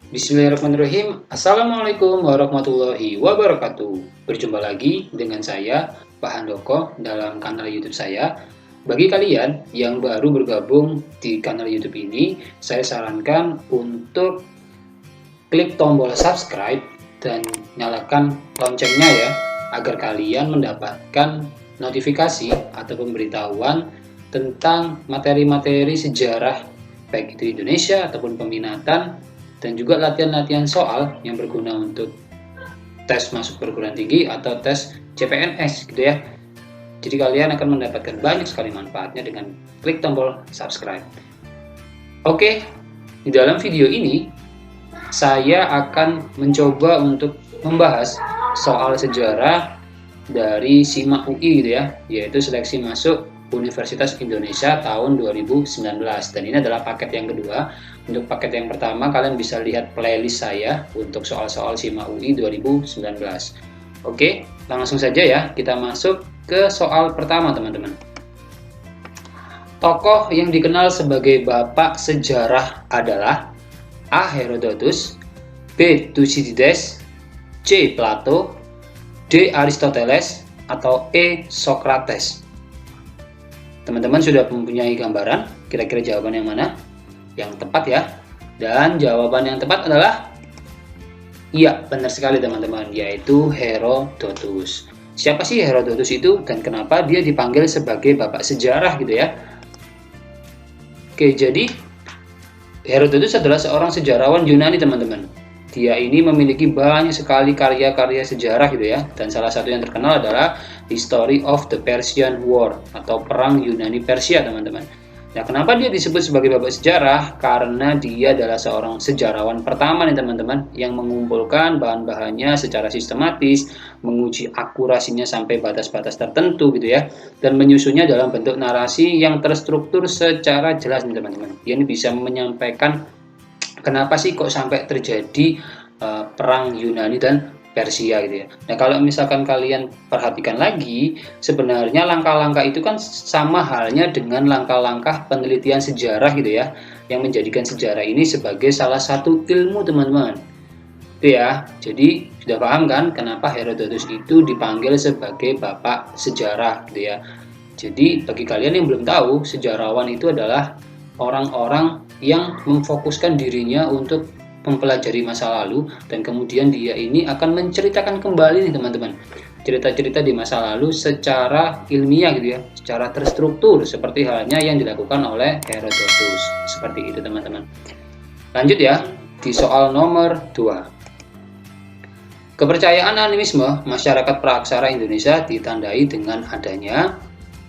Bismillahirrahmanirrahim. Assalamualaikum warahmatullahi wabarakatuh. Berjumpa lagi dengan saya, Pak Handoko, dalam kanal YouTube saya. Bagi kalian yang baru bergabung di kanal YouTube ini, saya sarankan untuk klik tombol subscribe dan nyalakan loncengnya ya, agar kalian mendapatkan notifikasi atau pemberitahuan tentang materi-materi sejarah baik itu Indonesia ataupun peminatan dan juga latihan-latihan soal yang berguna untuk tes masuk perguruan tinggi atau tes CPNS gitu ya. Jadi kalian akan mendapatkan banyak sekali manfaatnya dengan klik tombol subscribe. Oke, di dalam video ini saya akan mencoba untuk membahas soal sejarah dari SIMAK UI gitu ya, yaitu seleksi masuk Universitas Indonesia tahun 2019, dan ini adalah paket yang kedua. Untuk paket yang pertama kalian bisa lihat playlist saya untuk soal-soal SIMAK UI 2019. Oke, langsung saja ya kita masuk ke soal pertama teman-teman. Tokoh yang dikenal sebagai bapak sejarah adalah A. Herodotus, B. Thucydides, C. Plato, D. Aristoteles, atau E. Socrates. Teman-teman sudah mempunyai gambaran kira-kira jawaban yang mana yang tepat ya? Dan jawaban yang tepat adalah iya, benar sekali teman-teman, yaitu Herodotus. Siapa sih Herodotus itu dan kenapa dia dipanggil sebagai bapak sejarah gitu ya? Oke, jadi Herodotus adalah seorang sejarawan Yunani teman-teman. Dia ini memiliki banyak sekali karya-karya sejarah gitu ya, dan salah satu yang terkenal adalah History of the Persian War atau Perang Yunani Persia teman-teman. Nah, kenapa dia disebut sebagai bapak sejarah? Karena dia adalah seorang sejarawan pertama nih teman-teman yang mengumpulkan bahan-bahannya secara sistematis, menguji akurasinya sampai batas-batas tertentu gitu ya, dan menyusunnya dalam bentuk narasi yang terstruktur secara jelas nih teman-teman. Dia ini bisa menyampaikan kenapa sih kok sampai terjadi perang Yunani dan Persia gitu ya. Nah, kalau misalkan kalian perhatikan lagi, sebenarnya langkah-langkah itu kan sama halnya dengan langkah-langkah penelitian sejarah gitu ya, yang menjadikan sejarah ini sebagai salah satu ilmu teman-teman. Itu ya. Jadi sudah paham kan kenapa Herodotus itu dipanggil sebagai bapak sejarah gitu ya. Jadi bagi kalian yang belum tahu, sejarawan itu adalah orang-orang yang memfokuskan dirinya untuk mempelajari masa lalu, dan kemudian dia ini akan menceritakan kembali nih teman-teman, cerita-cerita di masa lalu secara ilmiah gitu ya, secara terstruktur seperti halnya yang dilakukan oleh Herodotus. Seperti itu teman-teman. Lanjut ya, di soal nomor 2. Kepercayaan animisme masyarakat praaksara Indonesia ditandai dengan adanya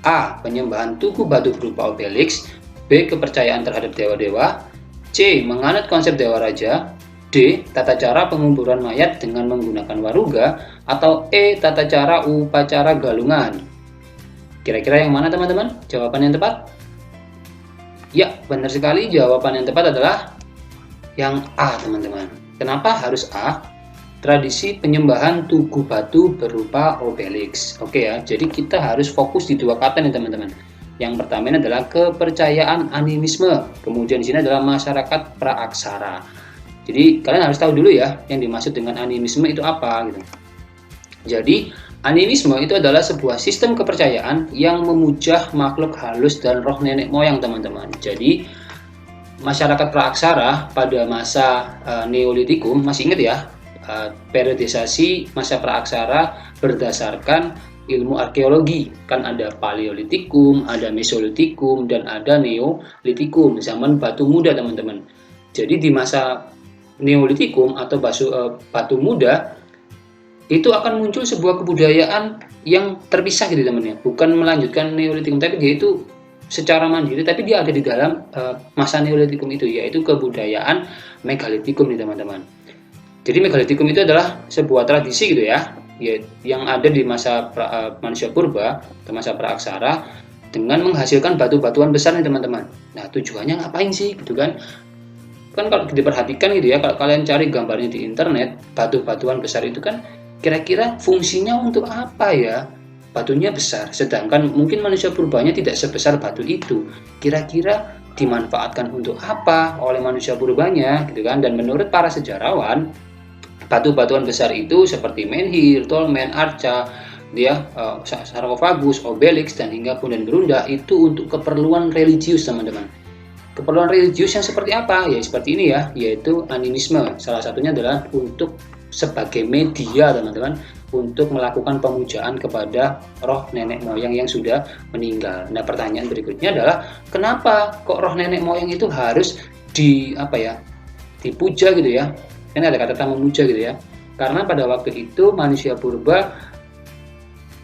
A. Penyembahan tugu batu berupa obelisk, B. Kepercayaan terhadap dewa-dewa, C. Menganut konsep dewa raja, D. Tata cara penguburan mayat dengan menggunakan waruga, atau E. Tata cara upacara galungan. Kira-kira yang mana teman-teman? Jawaban yang tepat? Ya, benar sekali, jawaban yang tepat adalah yang A teman-teman. Kenapa harus A? Tradisi penyembahan tugu batu berupa obelisk. Oke ya, jadi kita harus fokus di dua kata nih teman-teman. Yang pertama ini adalah kepercayaan animisme, kemudian di sini adalah masyarakat praaksara. Jadi kalian harus tahu dulu ya, yang dimaksud dengan animisme itu apa gitu. Jadi animisme itu adalah sebuah sistem kepercayaan yang memuja makhluk halus dan roh nenek moyang teman-teman. Jadi masyarakat praaksara pada masa Neolitikum, masih ingat ya, periodisasi masa praaksara berdasarkan ilmu arkeologi. Kan ada Paleolitikum, ada Mesolitikum, dan ada Neolitikum, zaman batu muda teman-teman. Jadi di masa Neolitikum atau batu muda itu akan muncul sebuah kebudayaan yang terpisah gitu teman-teman, bukan melanjutkan Neolitikum, tapi dia itu secara mandiri, tapi dia ada di dalam masa Neolitikum itu, yaitu kebudayaan Megalitikum nih teman-teman. Jadi Megalitikum itu adalah sebuah tradisi gitu ya, yang ada di masa manusia purba atau masa praaksara dengan menghasilkan batu-batuan besar nih teman-teman. Nah, tujuannya ngapain sih gitu kan? Kan kalau diperhatikan gitu ya, kalau kalian cari gambarnya di internet, batu-batuan besar itu kan kira-kira fungsinya untuk apa ya? Batunya besar, sedangkan mungkin manusia purbanya tidak sebesar batu itu. Kira-kira dimanfaatkan untuk apa oleh manusia purbanya gitu kan. Dan menurut para sejarawan, batu-batuan besar itu seperti menhir, dolmen, arca, sarkofagus, obelix, dan hingga punden berunda itu untuk keperluan religius, teman-teman. Keperluan religius yang seperti apa? Ya seperti ini ya, yaitu animisme. Salah satunya adalah untuk sebagai media, teman-teman, untuk melakukan pemujaan kepada roh nenek moyang yang sudah meninggal. Nah, pertanyaan berikutnya adalah kenapa kok roh nenek moyang itu harus dipuja gitu ya? Ini ada kata memuja gitu ya. Karena pada waktu itu manusia purba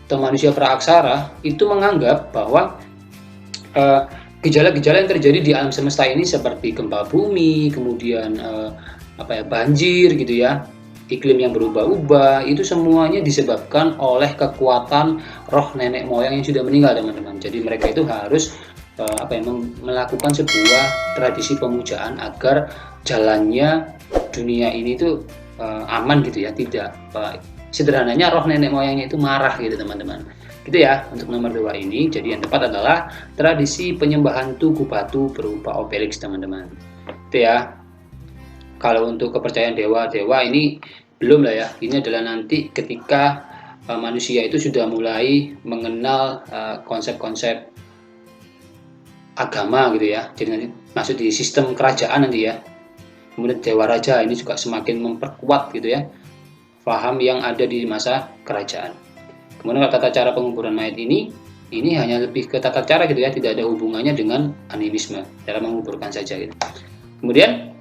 atau manusia praaksara itu menganggap bahwa gejala-gejala yang terjadi di alam semesta ini seperti gempa bumi, kemudian banjir gitu ya, iklim yang berubah-ubah, itu semuanya disebabkan oleh kekuatan roh nenek moyang yang sudah meninggal, teman-teman. Jadi mereka itu harus melakukan sebuah tradisi pemujaan agar jalannya dunia ini tuh aman gitu ya, tidak sederhananya roh nenek moyangnya itu marah gitu, teman-teman. Gitu ya untuk nomor 2 ini. Jadi yang tepat adalah tradisi penyembahan tugu batu berupa obelix, teman-teman. Itu ya. Kalau untuk kepercayaan dewa-dewa ini belum lah ya. Ini adalah nanti ketika manusia itu sudah mulai mengenal konsep-konsep agama gitu ya. Jadi nanti masuk di sistem kerajaan nanti ya. Kemudian dewa raja ini juga semakin memperkuat gitu ya paham yang ada di masa kerajaan. Kemudian tata cara penguburan mayat ini hanya lebih ke tata cara gitu ya, tidak ada hubungannya dengan animisme, cara menguburkan saja gitu. Kemudian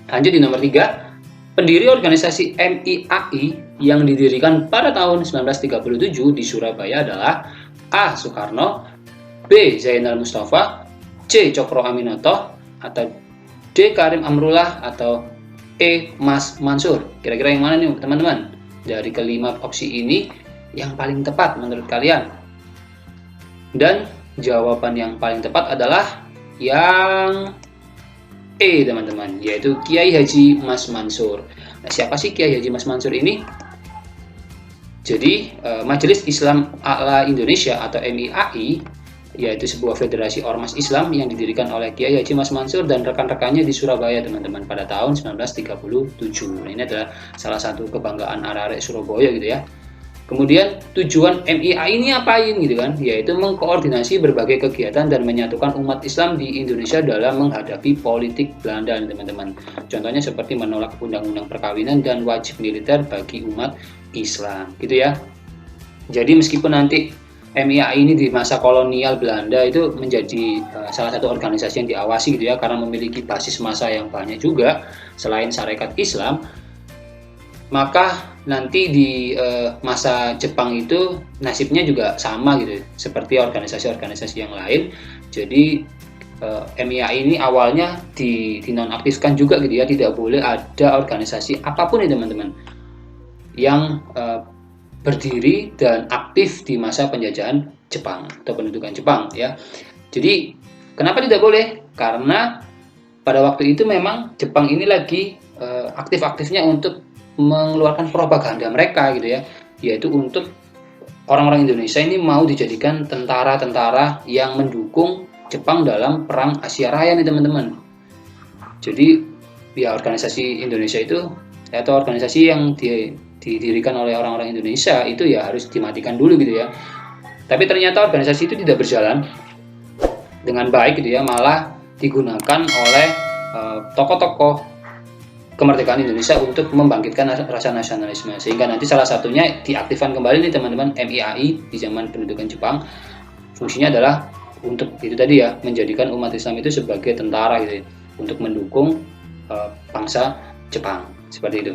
lanjut di nomor 3, pendiri organisasi MIAI yang didirikan pada tahun 1937 di Surabaya adalah A. Soekarno, B. Zainal Mustafa, C. Cokro Aminoto, atau D. Karim Amrullah, atau E. Mas Mansur. Kira-kira yang mana nih teman-teman? Dari kelima opsi ini yang paling tepat menurut kalian? Dan jawaban yang paling tepat adalah yang E, teman-teman, yaitu Kiai Haji Mas Mansur. Nah, siapa sih Kiai Haji Mas Mansur ini? Jadi Majelis Islam A'la Indonesia atau MIAI, yaitu sebuah federasi ormas Islam yang didirikan oleh Kiai Haji Mas Mansur dan rekan-rekannya di Surabaya, teman-teman, pada tahun 1937. Nah, ini adalah salah satu kebanggaan arek-arek Surabaya gitu ya. Kemudian tujuan MIAI ini apain gitu kan? Yaitu mengkoordinasi berbagai kegiatan dan menyatukan umat Islam di Indonesia dalam menghadapi politik Belanda, teman-teman. Contohnya seperti menolak undang-undang perkawinan dan wajib militer bagi umat Islam, gitu ya. Jadi meskipun nanti MIAI ini di masa kolonial Belanda itu menjadi salah satu organisasi yang diawasi gitu ya, karena memiliki basis massa yang banyak juga selain Sarekat Islam, maka nanti di masa Jepang itu nasibnya juga sama gitu seperti organisasi-organisasi yang lain. Jadi MIAI ini awalnya dinonaktifkan juga gitu ya, tidak boleh ada organisasi apapun ya teman-teman yang berdiri dan aktif di masa penjajahan Jepang atau pendudukan Jepang ya. Jadi kenapa tidak boleh? Karena pada waktu itu memang Jepang ini lagi aktif-aktifnya untuk mengeluarkan propaganda mereka gitu ya, yaitu untuk orang-orang Indonesia ini mau dijadikan tentara-tentara yang mendukung Jepang dalam perang Asia Raya nih teman-teman. Jadi ya organisasi Indonesia itu atau organisasi yang didirikan oleh orang-orang Indonesia itu ya harus dimatikan dulu gitu ya. Tapi ternyata organisasi itu tidak berjalan dengan baik gitu ya, malah digunakan oleh tokoh-tokoh kemerdekaan Indonesia untuk membangkitkan rasa nasionalisme, sehingga nanti salah satunya diaktifkan kembali nih teman-teman MIAI di zaman pendudukan Jepang. Fungsinya adalah untuk itu tadi ya, menjadikan umat Islam itu sebagai tentara gitu ya, untuk mendukung bangsa Jepang seperti itu.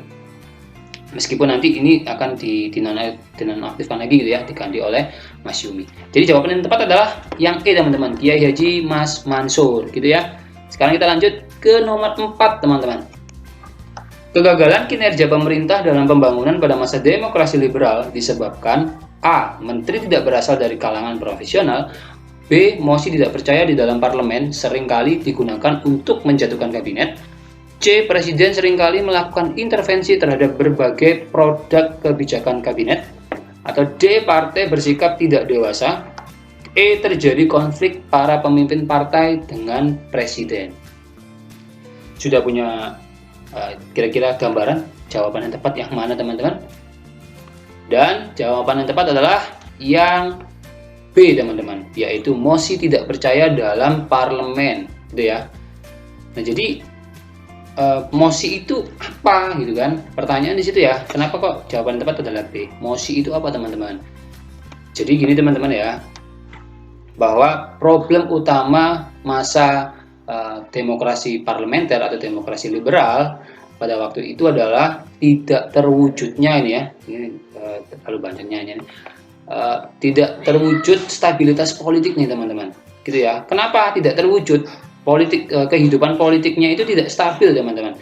Meskipun nanti ini akan dinonaktifkan lagi gitu ya, diganti oleh Mas Yumi. Jadi jawaban yang tepat adalah yang E teman-teman, Kiai Haji Mas Mansur gitu ya. Sekarang kita lanjut ke nomor 4 teman-teman. Kegagalan kinerja pemerintah dalam pembangunan pada masa demokrasi liberal disebabkan A. Menteri tidak berasal dari kalangan profesional, B. Mosi tidak percaya di dalam parlemen seringkali digunakan untuk menjatuhkan kabinet, C. Presiden seringkali melakukan intervensi terhadap berbagai produk kebijakan kabinet, atau D. Partai bersikap tidak dewasa E. Terjadi konflik para pemimpin partai dengan presiden. Sudah punya kira-kira gambaran jawaban yang tepat yang mana, teman-teman? Dan jawaban yang tepat adalah yang B, teman-teman, yaitu mosi tidak percaya dalam parlemen, gitu ya. Nah, jadi mosi itu apa, gitu kan? Pertanyaan di situ ya. Kenapa kok jawaban yang tepat adalah B? Mosi itu apa, teman-teman? Jadi gini, teman-teman ya, bahwa problem utama masa demokrasi parlementer atau demokrasi liberal pada waktu itu adalah tidak terwujudnya ini ya, ini terlalu banyaknya ini, tidak terwujud stabilitas politik nih, teman-teman, gitu ya. Kenapa tidak terwujud? Kehidupan politiknya itu tidak stabil, teman-teman.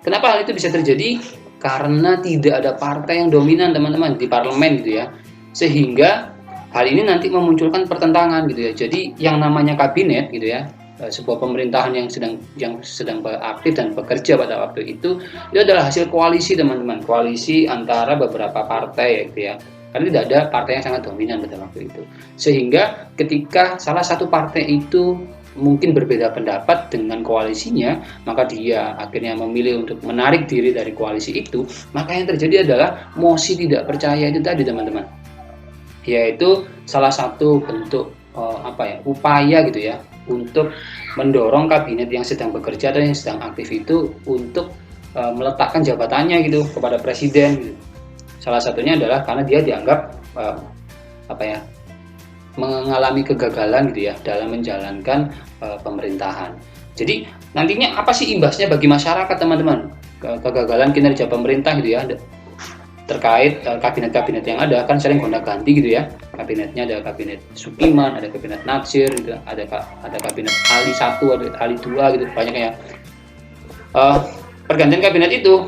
Kenapa hal itu bisa terjadi? Karena tidak ada partai yang dominan, teman-teman, di parlemen, gitu ya. Sehingga hal ini nanti memunculkan pertentangan, gitu ya. Jadi yang namanya kabinet, gitu ya, sebuah pemerintahan yang sedang aktif dan bekerja pada waktu itu adalah hasil koalisi, teman-teman, koalisi antara beberapa partai, gitu ya. Karena tidak ada partai yang sangat dominan pada waktu itu. Sehingga ketika salah satu partai itu mungkin berbeda pendapat dengan koalisinya, maka dia akhirnya memilih untuk menarik diri dari koalisi itu. Maka yang terjadi adalah mosi tidak percaya itu tadi, teman-teman, yaitu salah satu bentuk upaya, gitu ya, untuk mendorong kabinet yang sedang bekerja atau yang sedang aktif itu untuk meletakkan jabatannya, gitu, kepada presiden, gitu. Salah satunya adalah karena dia dianggap mengalami kegagalan, gitu ya, dalam menjalankan pemerintahan. Jadi nantinya apa sih imbasnya bagi masyarakat, teman-teman? Kegagalan kinerja pemerintah, gitu ya, terkait kabinet-kabinet yang ada kan sering gonta-ganti, gitu ya. Kabinetnya ada kabinet Supiman, ada kabinet Natsir, gitu, ada kabinet Ali 1, ada Ali 2, gitu, banyak ya. Pergantian kabinet itu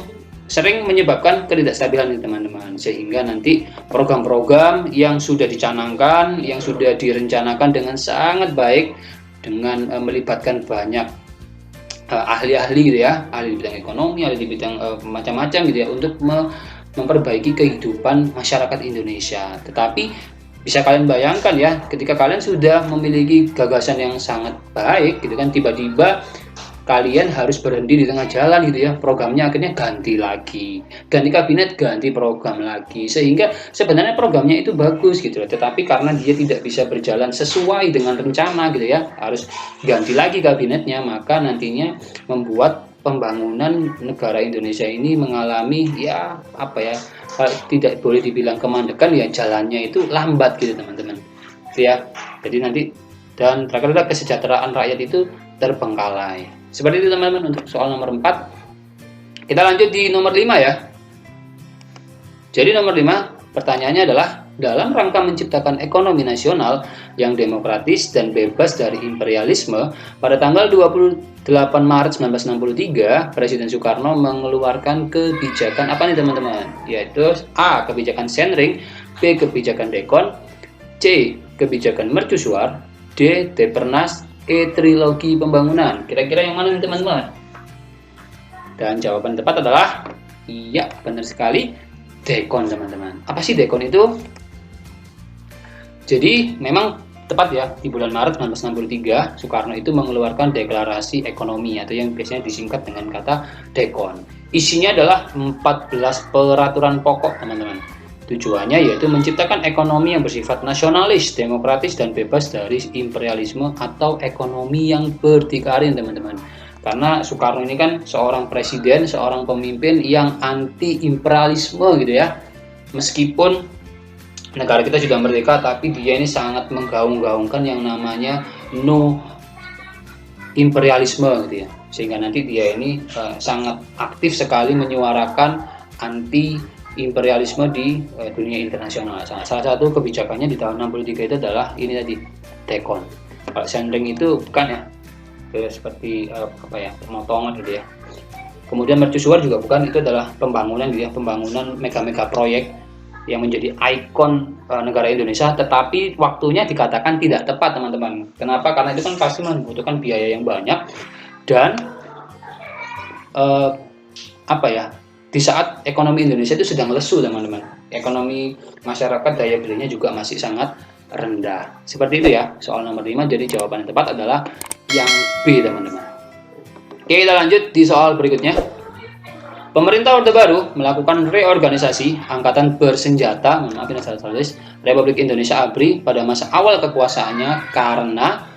sering menyebabkan ketidakstabilan, teman-teman, sehingga nanti program-program yang sudah dicanangkan, yang sudah direncanakan dengan sangat baik, dengan melibatkan banyak ahli-ahli, gitu ya, ahli di bidang ekonomi, ahli di bidang macam-macam, gitu ya, untuk memperbaiki kehidupan masyarakat Indonesia. Tetapi bisa kalian bayangkan ya, ketika kalian sudah memiliki gagasan yang sangat baik, gitu kan, tiba-tiba kalian harus berhenti di tengah jalan, gitu ya. Programnya akhirnya ganti lagi, ganti kabinet, ganti program lagi, sehingga sebenarnya programnya itu bagus, gitu loh, tetapi karena dia tidak bisa berjalan sesuai dengan rencana, gitu ya, harus ganti lagi kabinetnya, maka nantinya membuat pembangunan negara Indonesia ini mengalami tidak boleh dibilang kemandekan, ya, jalannya itu lambat, gitu, teman-teman, gitu ya. Jadi nanti, dan terakhir adalah kesejahteraan rakyat itu terbengkalai. Seperti itu, teman-teman, untuk soal nomor 4. Kita lanjut di nomor 5 ya. Jadi nomor 5, pertanyaannya adalah, dalam rangka menciptakan ekonomi nasional yang demokratis dan bebas dari imperialisme, pada tanggal 28 Maret 1963, Presiden Soekarno mengeluarkan kebijakan apa nih, teman-teman? Yaitu A. Kebijakan Senring, B. Kebijakan Dekon, C. Kebijakan Mercusuar, D. Depernas, E. Trilogi pembangunan. Kira-kira yang mana nih, teman-teman? Dan jawaban tepat adalah iya, benar sekali, Dekon, teman-teman. Apa sih Dekon itu? Jadi memang tepat ya, di bulan Maret 1963 Soekarno itu mengeluarkan deklarasi ekonomi atau yang biasanya disingkat dengan kata Dekon. Isinya adalah 14 peraturan pokok, teman-teman. Tujuannya yaitu menciptakan ekonomi yang bersifat nasionalis, demokratis, dan bebas dari imperialisme atau ekonomi yang berdikari, teman-teman. Karena Soekarno ini kan seorang presiden, seorang pemimpin yang anti imperialisme, gitu ya. Meskipun negara kita sudah merdeka, tapi dia ini sangat menggaung-gaungkan yang namanya no imperialisme, gitu ya. Sehingga nanti dia ini sangat aktif sekali menyuarakan anti imperialisme di dunia internasional. Salah satu kebijakannya di tahun 63 itu adalah ini tadi, Dekon. Kalau Senring itu bukan ya, seperti pemotongan, gitu ya. Kemudian Mercusuar juga bukan, itu adalah pembangunan, gitu ya, pembangunan mega-mega proyek yang menjadi ikon negara Indonesia, tetapi waktunya dikatakan tidak tepat, teman-teman. Kenapa? Karena itu kan pasti membutuhkan biaya yang banyak, dan di saat ekonomi Indonesia itu sedang lesu, teman-teman. Ekonomi masyarakat, daya belinya juga masih sangat rendah. Seperti itu ya, soal nomor 5. Jadi jawaban yang tepat adalah yang B, teman-teman. Oke, kita lanjut di soal berikutnya. Pemerintah Orde Baru melakukan reorganisasi Angkatan Bersenjata, Republik Indonesia ABRI pada masa awal kekuasaannya karena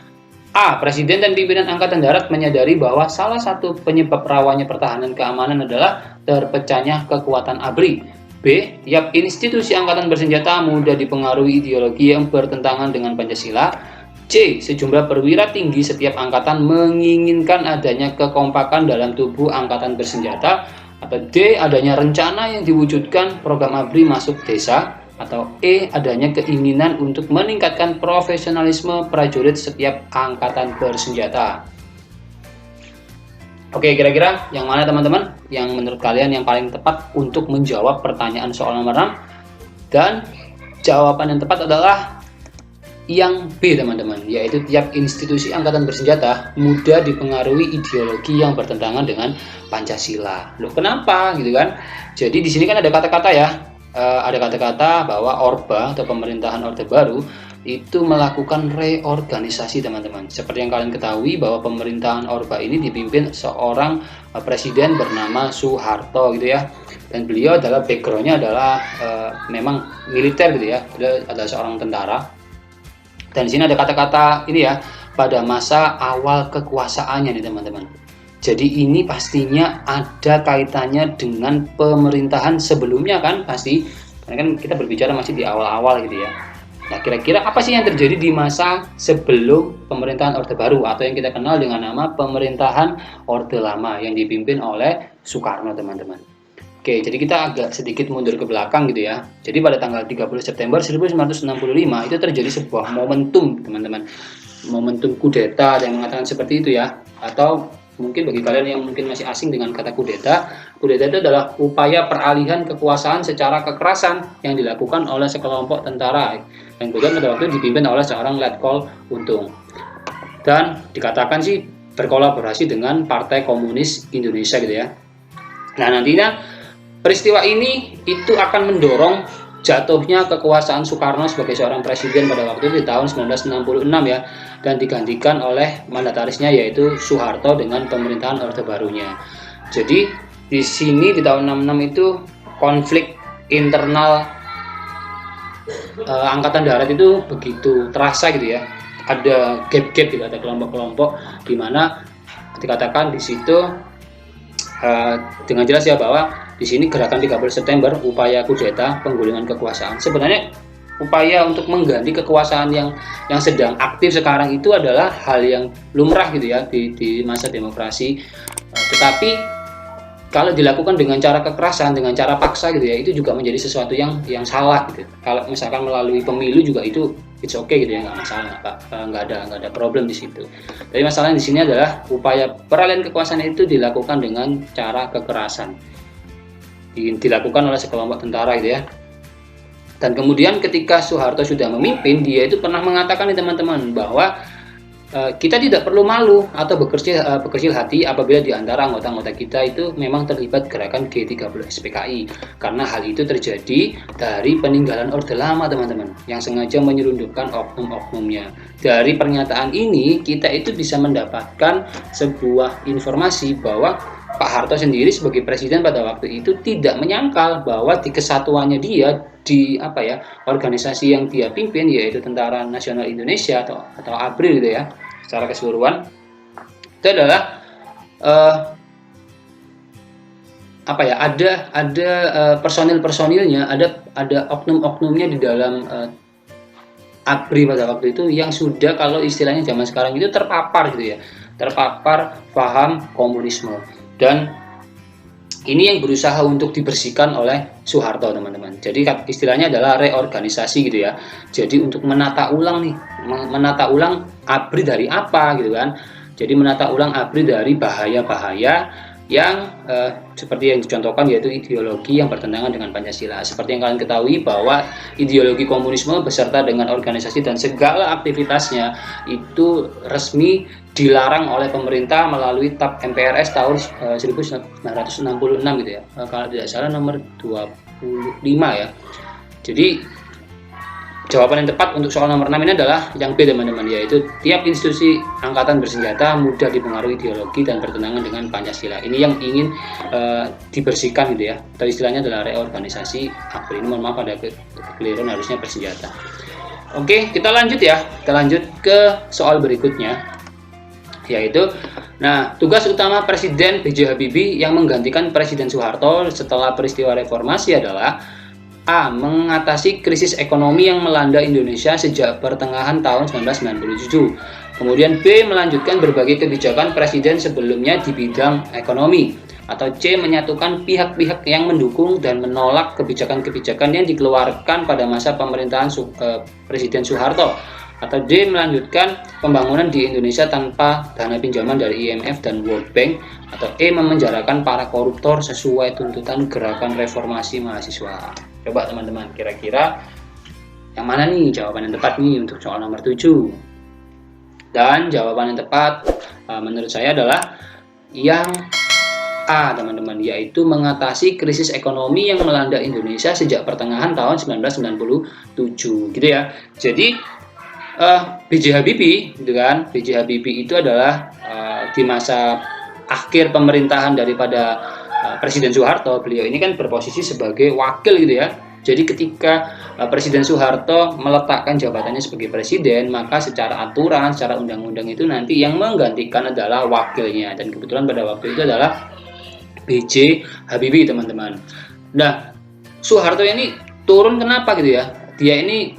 A. Presiden dan pimpinan Angkatan Darat menyadari bahwa salah satu penyebab rawannya pertahanan keamanan adalah terpecahnya kekuatan ABRI. B. Tiap institusi Angkatan Bersenjata mudah dipengaruhi ideologi yang bertentangan dengan Pancasila. C. Sejumlah perwira tinggi setiap angkatan menginginkan adanya kekompakan dalam tubuh Angkatan Bersenjata. Atau D. Adanya rencana yang diwujudkan program ABRI masuk desa. Atau E. Adanya keinginan untuk meningkatkan profesionalisme prajurit setiap angkatan bersenjata. Oke, kira-kira yang mana teman-teman yang menurut kalian yang paling tepat untuk menjawab pertanyaan soal nomor 6? Dan jawaban yang tepat adalah yang B, teman-teman, yaitu tiap institusi angkatan bersenjata mudah dipengaruhi ideologi yang bertentangan dengan Pancasila. Loh, kenapa gitu kan? Jadi di sini kan ada kata-kata ya. Ada kata-kata bahwa Orba atau pemerintahan Orde Baru itu melakukan reorganisasi, teman-teman. Seperti yang kalian ketahui bahwa pemerintahan Orba ini dipimpin seorang presiden bernama Soeharto gitu ya. Dan beliau adalah backgroundnya adalah memang militer gitu ya. Dia adalah seorang tentara. Dan di sini ada kata-kata ini ya, pada masa awal kekuasaannya nih teman-teman. Jadi ini pastinya ada kaitannya dengan pemerintahan sebelumnya kan pasti. Karena kan kita berbicara masih di awal-awal gitu ya. Nah, kira-kira apa sih yang terjadi di masa sebelum pemerintahan Orde Baru atau yang kita kenal dengan nama pemerintahan Orde Lama yang dipimpin oleh Soekarno, teman-teman. Oke, jadi kita agak sedikit mundur ke belakang gitu ya. Jadi pada tanggal 30 September 1965 itu terjadi sebuah momentum, teman-teman. Momentum kudeta yang mengatakan seperti itu ya. Atau mungkin bagi kalian yang mungkin masih asing dengan kata kudeta, kudeta itu adalah upaya peralihan kekuasaan secara kekerasan yang dilakukan oleh sekelompok tentara. Yang kemudian pada waktu itu dipimpin oleh seorang Letkol Untung. Dan dikatakan sih berkolaborasi dengan Partai Komunis Indonesia gitu ya. Nah, nantinya peristiwa ini itu akan mendorong jatuhnya kekuasaan Soekarno sebagai seorang presiden pada waktu itu di tahun 1966 ya, dan digantikan oleh mandatarisnya yaitu Soeharto dengan pemerintahan Orde Barunya. Jadi di sini di tahun 66 itu konflik internal Angkatan Darat itu begitu terasa gitu ya. Ada gap-gap gitu, ada kelompok-kelompok di mana dikatakan di situ dengan jelas ya bahwa di sini gerakan 30 September upaya kudeta penggulingan kekuasaan. Sebenarnya upaya untuk mengganti kekuasaan yang sedang aktif sekarang itu adalah hal yang lumrah gitu ya di masa demokrasi. Tetapi kalau dilakukan dengan cara kekerasan, dengan cara paksa gitu ya, itu juga menjadi sesuatu yang salah gitu. Kalau misalkan melalui pemilu juga itu it's okay gitu ya, nggak masalah, nggak ada problem di situ. Tapi masalahnya di sini adalah upaya peralihan kekuasaan itu dilakukan dengan cara kekerasan, dilakukan oleh sekelompok tentara gitu ya. Dan kemudian ketika Soeharto sudah memimpin, dia itu pernah mengatakan nih teman-teman bahwa kita tidak perlu malu atau berkecil hati apabila di antara anggota-anggota kita itu memang terlibat gerakan G30 SPKI, karena hal itu terjadi dari peninggalan Orde Lama, teman-teman, yang sengaja menyelundupkan oknum-oknumnya. Dari pernyataan ini kita itu bisa mendapatkan sebuah informasi bahwa Pak Harto sendiri sebagai presiden pada waktu itu tidak menyangkal bahwa di kesatuannya dia di organisasi yang dia pimpin, yaitu Tentara Nasional Indonesia atau ABRI gitu ya, secara keseluruhan itu adalah ada personil-personilnya, ada oknum-oknumnya di dalam ABRI pada waktu itu yang sudah, kalau istilahnya zaman sekarang itu, terpapar gitu ya, terpapar paham komunisme. Dan ini yang berusaha untuk dibersihkan oleh Soeharto, teman-teman. Jadi istilahnya adalah reorganisasi gitu ya. Jadi untuk menata ulang ABRI dari apa gitu kan. Jadi menata ulang ABRI dari bahaya-bahaya yang seperti yang dicontohkan, yaitu ideologi yang bertentangan dengan Pancasila. Seperti yang kalian ketahui bahwa ideologi komunisme beserta dengan organisasi dan segala aktivitasnya itu resmi dilarang oleh pemerintah melalui TAP MPRS tahun 1966 gitu ya, kalau tidak salah nomor 25 ya. Jadi Jawaban yang tepat untuk soal nomor 6 ini adalah yang B teman-teman, yaitu tiap institusi angkatan bersenjata mudah dipengaruhi ideologi dan bertentangan dengan Pancasila. Ini yang ingin dibersihkan gitu ya, atau istilahnya adalah reorganisasi ABRI. Ini mohon maaf ada kekeliruan, harusnya bersenjata. Oke, kita lanjut ya, kita lanjut ke soal berikutnya, yaitu tugas utama Presiden B.J. Habibie yang menggantikan Presiden Soeharto setelah peristiwa reformasi adalah A. Mengatasi krisis ekonomi yang melanda Indonesia sejak pertengahan tahun 1997. Kemudian B. Melanjutkan berbagai kebijakan Presiden sebelumnya di bidang ekonomi. Atau C. Menyatukan pihak-pihak yang mendukung dan menolak kebijakan-kebijakan yang dikeluarkan pada masa pemerintahan Presiden Soeharto. Atau D. Melanjutkan pembangunan di Indonesia tanpa dana pinjaman dari IMF dan World Bank. Atau E. Memenjarakan para koruptor sesuai tuntutan gerakan reformasi mahasiswa. Coba teman-teman, kira-kira yang mana nih jawaban yang tepat nih untuk soal nomor 7? Dan jawaban yang tepat menurut saya adalah yang A teman-teman, yaitu mengatasi krisis ekonomi yang melanda Indonesia sejak pertengahan tahun 1997 gitu ya. Jadi B.J. Habibie gitu kan, B.J. Habibie itu adalah di masa akhir pemerintahan daripada Presiden Soeharto. Beliau ini kan berposisi sebagai wakil gitu ya. Jadi ketika Presiden Soeharto meletakkan jabatannya sebagai presiden, maka secara aturan, secara undang-undang itu nanti yang menggantikan adalah wakilnya. Dan kebetulan pada waktu itu adalah B.J. Habibie teman-teman. Nah, Soeharto ini turun kenapa gitu ya? Dia ini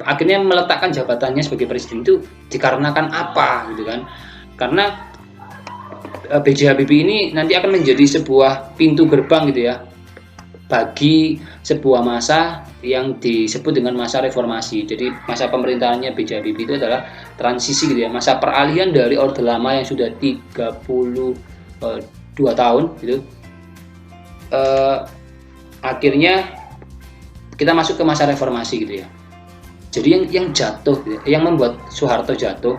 akhirnya meletakkan jabatannya sebagai presiden itu dikarenakan apa gitu kan? Karena B.J. Habibie ini nanti akan menjadi sebuah pintu gerbang gitu ya bagi sebuah masa yang disebut dengan masa reformasi. Jadi masa pemerintahannya B.J. Habibie itu adalah transisi gitu ya, masa peralihan dari Orde Lama yang sudah 32 tahun gitu. Akhirnya kita masuk ke masa reformasi gitu ya. Jadi yang jatuh gitu ya, yang membuat Soeharto jatuh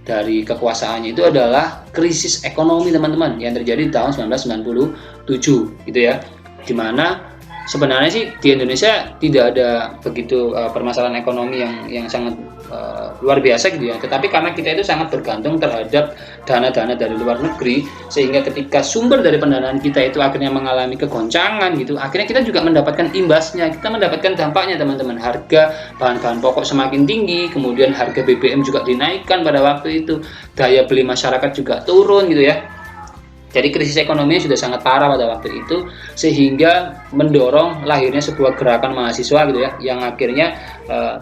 dari kekuasaannya itu adalah krisis ekonomi teman-teman yang terjadi di tahun 1997 gitu ya, dimana sebenarnya sih di Indonesia tidak ada begitu permasalahan ekonomi yang sangat luar biasa gitu ya, tetapi karena kita itu sangat bergantung terhadap dana-dana dari luar negeri, sehingga ketika sumber dari pendanaan kita itu akhirnya mengalami kegoncangan gitu, akhirnya kita juga mendapatkan imbasnya, kita mendapatkan dampaknya teman-teman. Harga bahan-bahan pokok semakin tinggi, kemudian harga BBM juga dinaikkan pada waktu itu, daya beli masyarakat juga turun gitu ya. Jadi krisis ekonominya sudah sangat parah pada waktu itu, sehingga mendorong lahirnya sebuah gerakan mahasiswa gitu ya, yang akhirnya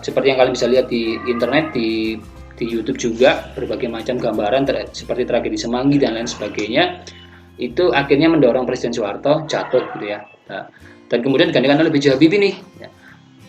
seperti yang kalian bisa lihat di internet, di YouTube juga, berbagai macam gambaran seperti tragedi Semanggi dan lain sebagainya, itu akhirnya mendorong Presiden Soeharto jatuh gitu ya. Dan kemudian digantikan oleh B.J. Habibie nih.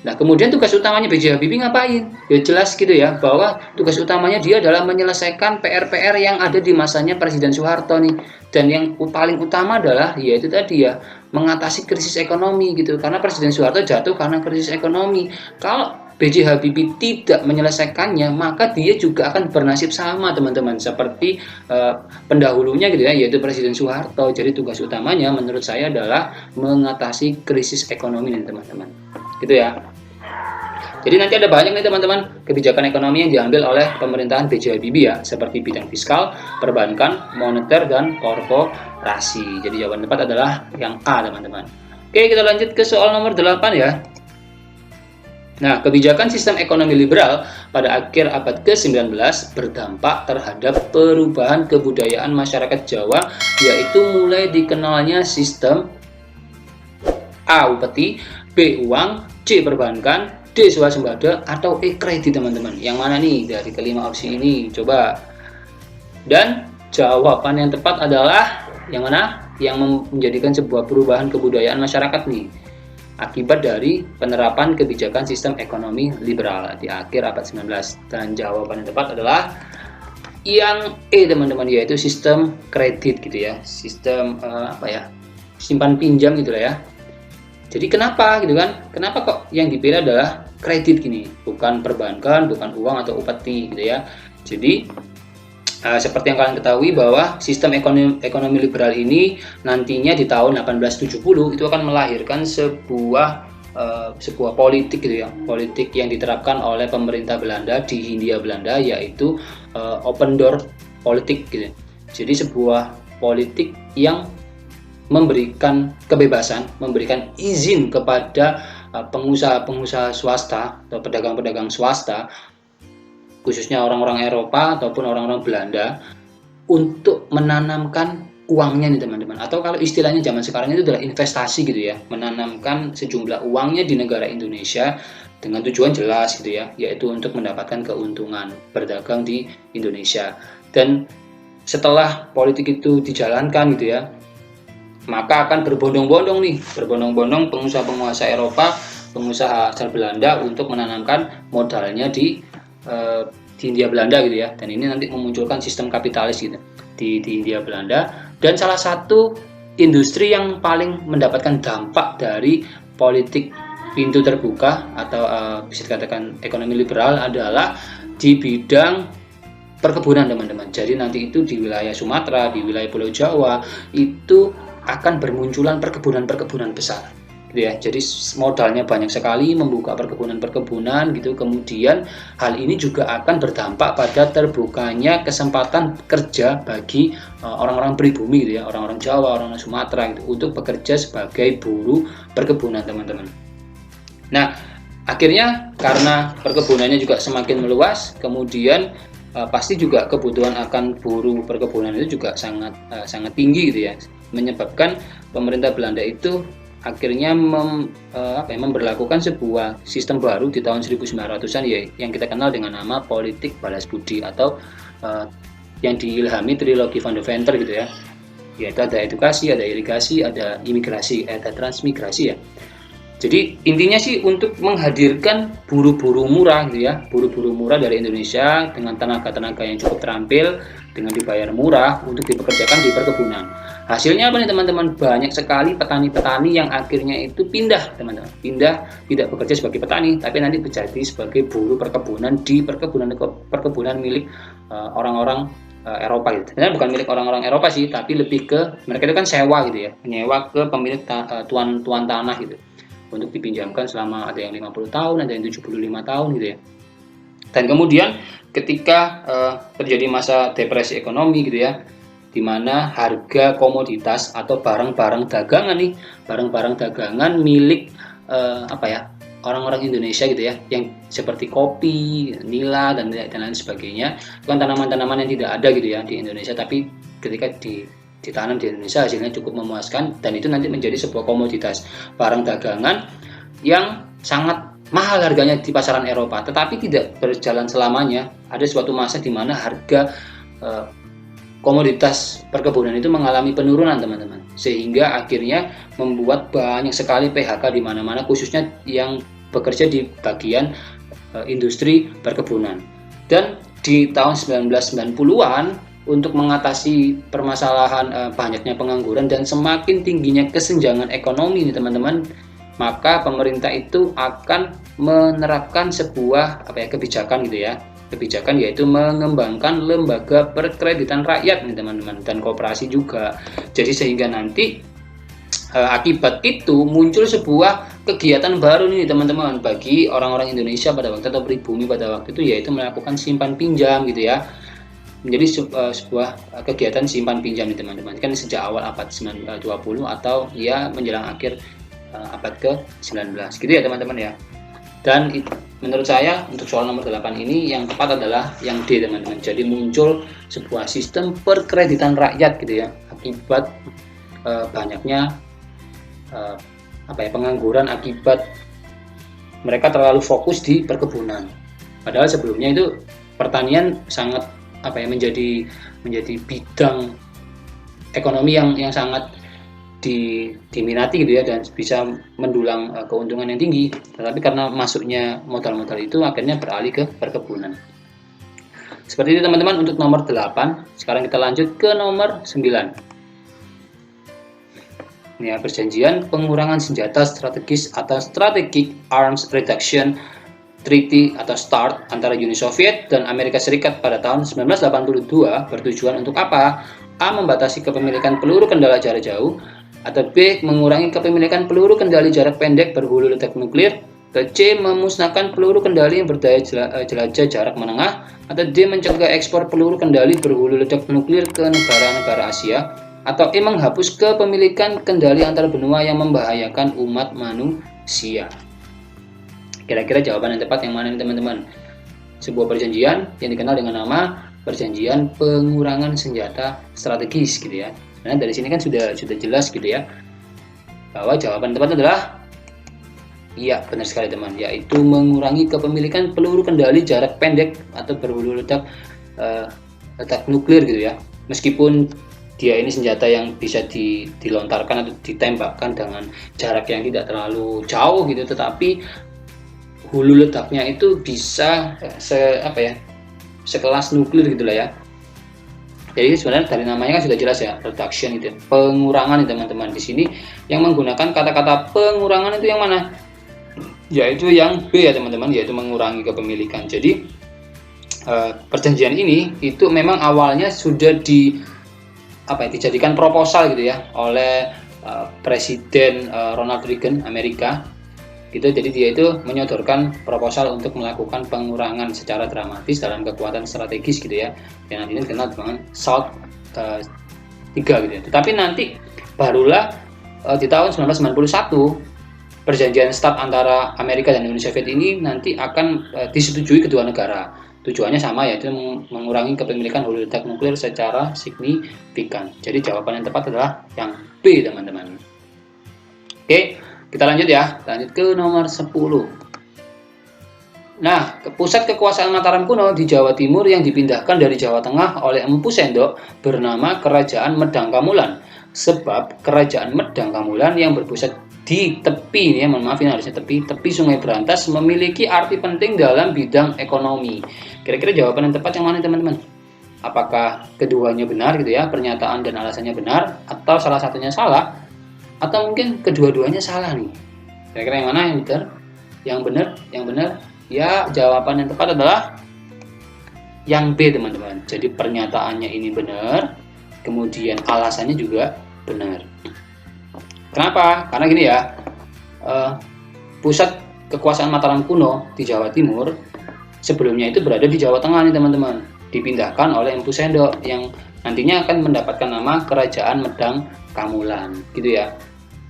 Nah, kemudian tugas utamanya B.J. Habibie ngapain? Ya jelas gitu ya, bahwa tugas utamanya dia adalah menyelesaikan PR-PR yang ada di masanya Presiden Soeharto nih. Dan yang paling utama adalah yaitu tadi ya, mengatasi krisis ekonomi gitu. Karena Presiden Soeharto jatuh karena krisis ekonomi. Kalau B.J. Habibie tidak menyelesaikannya, maka dia juga akan bernasib sama teman-teman, seperti pendahulunya gitu ya, yaitu Presiden Soeharto. Jadi tugas utamanya menurut saya adalah mengatasi krisis ekonomi nih teman-teman. Gitu ya. Jadi nanti ada banyak nih teman-teman kebijakan ekonomi yang diambil oleh pemerintahan B.J. Habibie ya, seperti bidang fiskal, perbankan, moneter, dan korporasi. Jadi jawaban tepat adalah yang A teman-teman. Oke, kita lanjut ke soal nomor 8 ya. Nah, kebijakan sistem ekonomi liberal pada akhir abad ke-19 berdampak terhadap perubahan kebudayaan masyarakat Jawa, yaitu mulai dikenalnya sistem A. upeti, B. uang, C. perbankan, D. swasembada, atau E. kredit teman-teman. Yang mana nih dari kelima opsi ini? Coba. Dan jawaban yang tepat adalah yang mana? Yang menjadikan sebuah perubahan kebudayaan masyarakat nih, akibat dari penerapan kebijakan sistem ekonomi liberal di akhir abad 19. Dan jawaban yang tepat adalah yang E teman-teman, yaitu sistem kredit gitu ya, sistem simpan pinjam gitu lah ya. Jadi kenapa gitu kan? Kenapa kok yang dipilih adalah kredit gini, bukan perbankan, bukan uang atau upeti gitu ya. Jadi seperti yang kalian ketahui bahwa sistem ekonomi liberal ini nantinya di tahun 1870 itu akan melahirkan sebuah sebuah politik gitu ya, politik yang diterapkan oleh pemerintah Belanda di Hindia Belanda, yaitu open door politik gitu. Jadi sebuah politik yang memberikan kebebasan, memberikan izin kepada pengusaha-pengusaha swasta atau pedagang-pedagang swasta, khususnya orang-orang Eropa ataupun orang-orang Belanda, untuk menanamkan uangnya nih teman-teman, atau kalau istilahnya zaman sekarang itu adalah investasi gitu ya, menanamkan sejumlah uangnya di negara Indonesia dengan tujuan jelas gitu ya, yaitu untuk mendapatkan keuntungan berdagang di Indonesia. Dan setelah politik itu dijalankan gitu ya, maka akan berbondong-bondong nih, berbondong-bondong pengusaha-pengusaha Eropa, pengusaha asal Belanda untuk menanamkan modalnya di Hindia Belanda gitu ya, dan ini nanti memunculkan sistem kapitalis gitu di Hindia Belanda. Dan salah satu industri yang paling mendapatkan dampak dari politik pintu terbuka atau bisa dikatakan ekonomi liberal adalah di bidang perkebunan teman-teman. Jadi nanti itu di wilayah Sumatera, di wilayah Pulau Jawa itu akan bermunculan perkebunan-perkebunan besar gitu ya. Jadi modalnya banyak sekali membuka perkebunan-perkebunan gitu. Kemudian hal ini juga akan berdampak pada terbukanya kesempatan kerja bagi orang-orang pribumi gitu ya, orang-orang Jawa, orang-orang Sumatera gitu, untuk bekerja sebagai buruh perkebunan teman-teman. Nah, akhirnya karena perkebunannya juga semakin meluas, kemudian pasti juga kebutuhan akan buruh perkebunan itu juga sangat tinggi gitu ya, menyebabkan pemerintah Belanda itu akhirnya memberlakukan sebuah sistem baru di tahun 1900-an ya, yang kita kenal dengan nama politik balas budi, atau yang diilhami trilogi Van Deventer gitu ya, yaitu ada edukasi, ada irigasi, ada imigrasi, ada transmigrasi ya. Jadi intinya sih untuk menghadirkan buruh-buruh murah gitu ya, buruh-buruh murah dari Indonesia dengan tenaga-tenaga yang cukup terampil, dengan dibayar murah untuk dipekerjakan di perkebunan. Hasilnya apa nih teman-teman? Banyak sekali petani-petani yang akhirnya itu pindah teman-teman, pindah tidak bekerja sebagai petani, tapi nanti menjadi sebagai buruh perkebunan di perkebunan milik orang-orang Eropa gitu. Sebenarnya bukan milik orang-orang Eropa sih, tapi lebih ke mereka itu kan sewa gitu ya, menyewa ke pemilik tuan tanah gitu, untuk dipinjamkan selama ada yang 50 tahun, ada yang 75 tahun gitu ya. Dan kemudian ketika terjadi masa depresi ekonomi gitu ya, di mana harga komoditas atau barang-barang dagangan nih, barang-barang dagangan milik orang-orang Indonesia gitu ya, yang seperti kopi, nila dan lain sebagainya, bukan tanaman-tanaman yang tidak ada gitu ya di Indonesia, tapi ketika ditanam di Indonesia hasilnya cukup memuaskan, dan itu nanti menjadi sebuah komoditas barang dagangan yang sangat mahal harganya di pasaran Eropa, tetapi tidak berjalan selamanya. Ada suatu masa di mana harga komoditas perkebunan itu mengalami penurunan teman-teman, sehingga akhirnya membuat banyak sekali PHK di mana-mana, khususnya yang bekerja di bagian industri perkebunan. Dan di tahun 1990-an, untuk mengatasi permasalahan banyaknya pengangguran dan semakin tingginya kesenjangan ekonomi nih teman-teman, maka pemerintah itu akan menerapkan sebuah kebijakan gitu ya, kebijakan yaitu mengembangkan lembaga perkreditan rakyat nih teman-teman, dan koperasi juga. Jadi sehingga nanti akibat itu muncul sebuah kegiatan baru nih teman-teman bagi orang-orang Indonesia pada waktu atau pribumi pada waktu itu, yaitu melakukan simpan pinjam gitu ya, menjadi sebuah kegiatan simpan pinjam nih teman-teman, kan sejak awal abad 20 atau ya menjelang akhir abad ke-19 gitu ya teman-teman ya. Dan menurut saya untuk soal nomor 8 ini yang tepat adalah yang D teman-teman. Jadi muncul sebuah sistem perkreditan rakyat gitu ya, akibat banyaknya pengangguran akibat mereka terlalu fokus di perkebunan. Padahal sebelumnya itu pertanian sangat menjadi bidang ekonomi yang sangat diminati gitu ya, dan bisa mendulang keuntungan yang tinggi. Tetapi karena masuknya modal-modal itu akhirnya beralih ke perkebunan. Seperti itu teman-teman untuk nomor 8. Sekarang kita lanjut ke nomor 9. Ini ya, perjanjian pengurangan senjata strategis atau Strategic Arms Reduction Treaty atau START antara Uni Soviet dan Amerika Serikat pada tahun 1982 bertujuan untuk apa? A. Membatasi kepemilikan peluru kendala jarak jauh. Atau B. Mengurangi kepemilikan peluru kendali jarak pendek berhulu ledak nuklir. Atau C. Memusnahkan peluru kendali yang berdaya jelajah jarak menengah. Atau D. Mencegah ekspor peluru kendali berhulu ledak nuklir ke negara-negara Asia. Atau E. Menghapus kepemilikan kendali antar benua yang membahayakan umat manusia. Kira-kira jawaban yang tepat yang mana nih teman-teman? Sebuah perjanjian yang dikenal dengan nama Perjanjian Pengurangan Senjata Strategis gitu ya. Nah, dari sini kan sudah jelas gitu ya, bahwa jawaban tepat adalah iya, benar sekali teman, yaitu mengurangi kepemilikan peluru kendali jarak pendek atau berhulu ledak nuklir gitu ya. Meskipun dia ini senjata yang bisa dilontarkan atau ditembakkan dengan jarak yang tidak terlalu jauh gitu, tetapi hulu ledaknya itu bisa sekelas nuklir gitulah ya. Jadi sebenarnya dari namanya kan sudah jelas ya, reduction itu pengurangan nih teman-teman. Di sini yang menggunakan kata-kata pengurangan itu yang mana? Yaitu yang B ya teman-teman, yaitu mengurangi kepemilikan. Jadi perjanjian ini itu memang awalnya sudah dijadikan proposal gitu ya oleh Presiden Ronald Reagan Amerika. Gitu, jadi dia itu menyodorkan proposal untuk melakukan pengurangan secara dramatis dalam kekuatan strategis gitu ya, yang nantinya dikenal dengan SALT 3 gitu ya. Tetapi nanti barulah di tahun 1991 perjanjian START antara Amerika dan Uni Soviet ini nanti akan disetujui kedua negara. Tujuannya sama, yaitu mengurangi kepemilikan hulu ledak nuklir secara signifikan. Jadi jawaban yang tepat adalah yang B teman-teman. Oke, kita lanjut ya, lanjut ke nomor 10. Nah, pusat kekuasaan Mataram kuno di Jawa Timur yang dipindahkan dari Jawa Tengah oleh Empu Sendok bernama Kerajaan Medang Kamulan. Sebab Kerajaan Medang Kamulan yang berpusat di tepi, ini ya, mohon maaf ini harusnya tepi Sungai Berantas memiliki arti penting dalam bidang ekonomi. Kira-kira jawaban yang tepat yang mana teman-teman? Apakah keduanya benar gitu ya, pernyataan dan alasannya benar, atau salah satunya salah? Atau mungkin kedua-duanya salah nih? Kira-kira yang mana yang benar? Yang benar ya, jawaban yang tepat adalah yang B teman-teman. Jadi pernyataannya ini benar, kemudian alasannya juga benar. Kenapa? Karena gini ya, pusat kekuasaan Mataram kuno di Jawa Timur sebelumnya itu berada di Jawa Tengah nih teman-teman, dipindahkan oleh Empu Sendok yang nantinya akan mendapatkan nama Kerajaan Medang Kamulan gitu ya.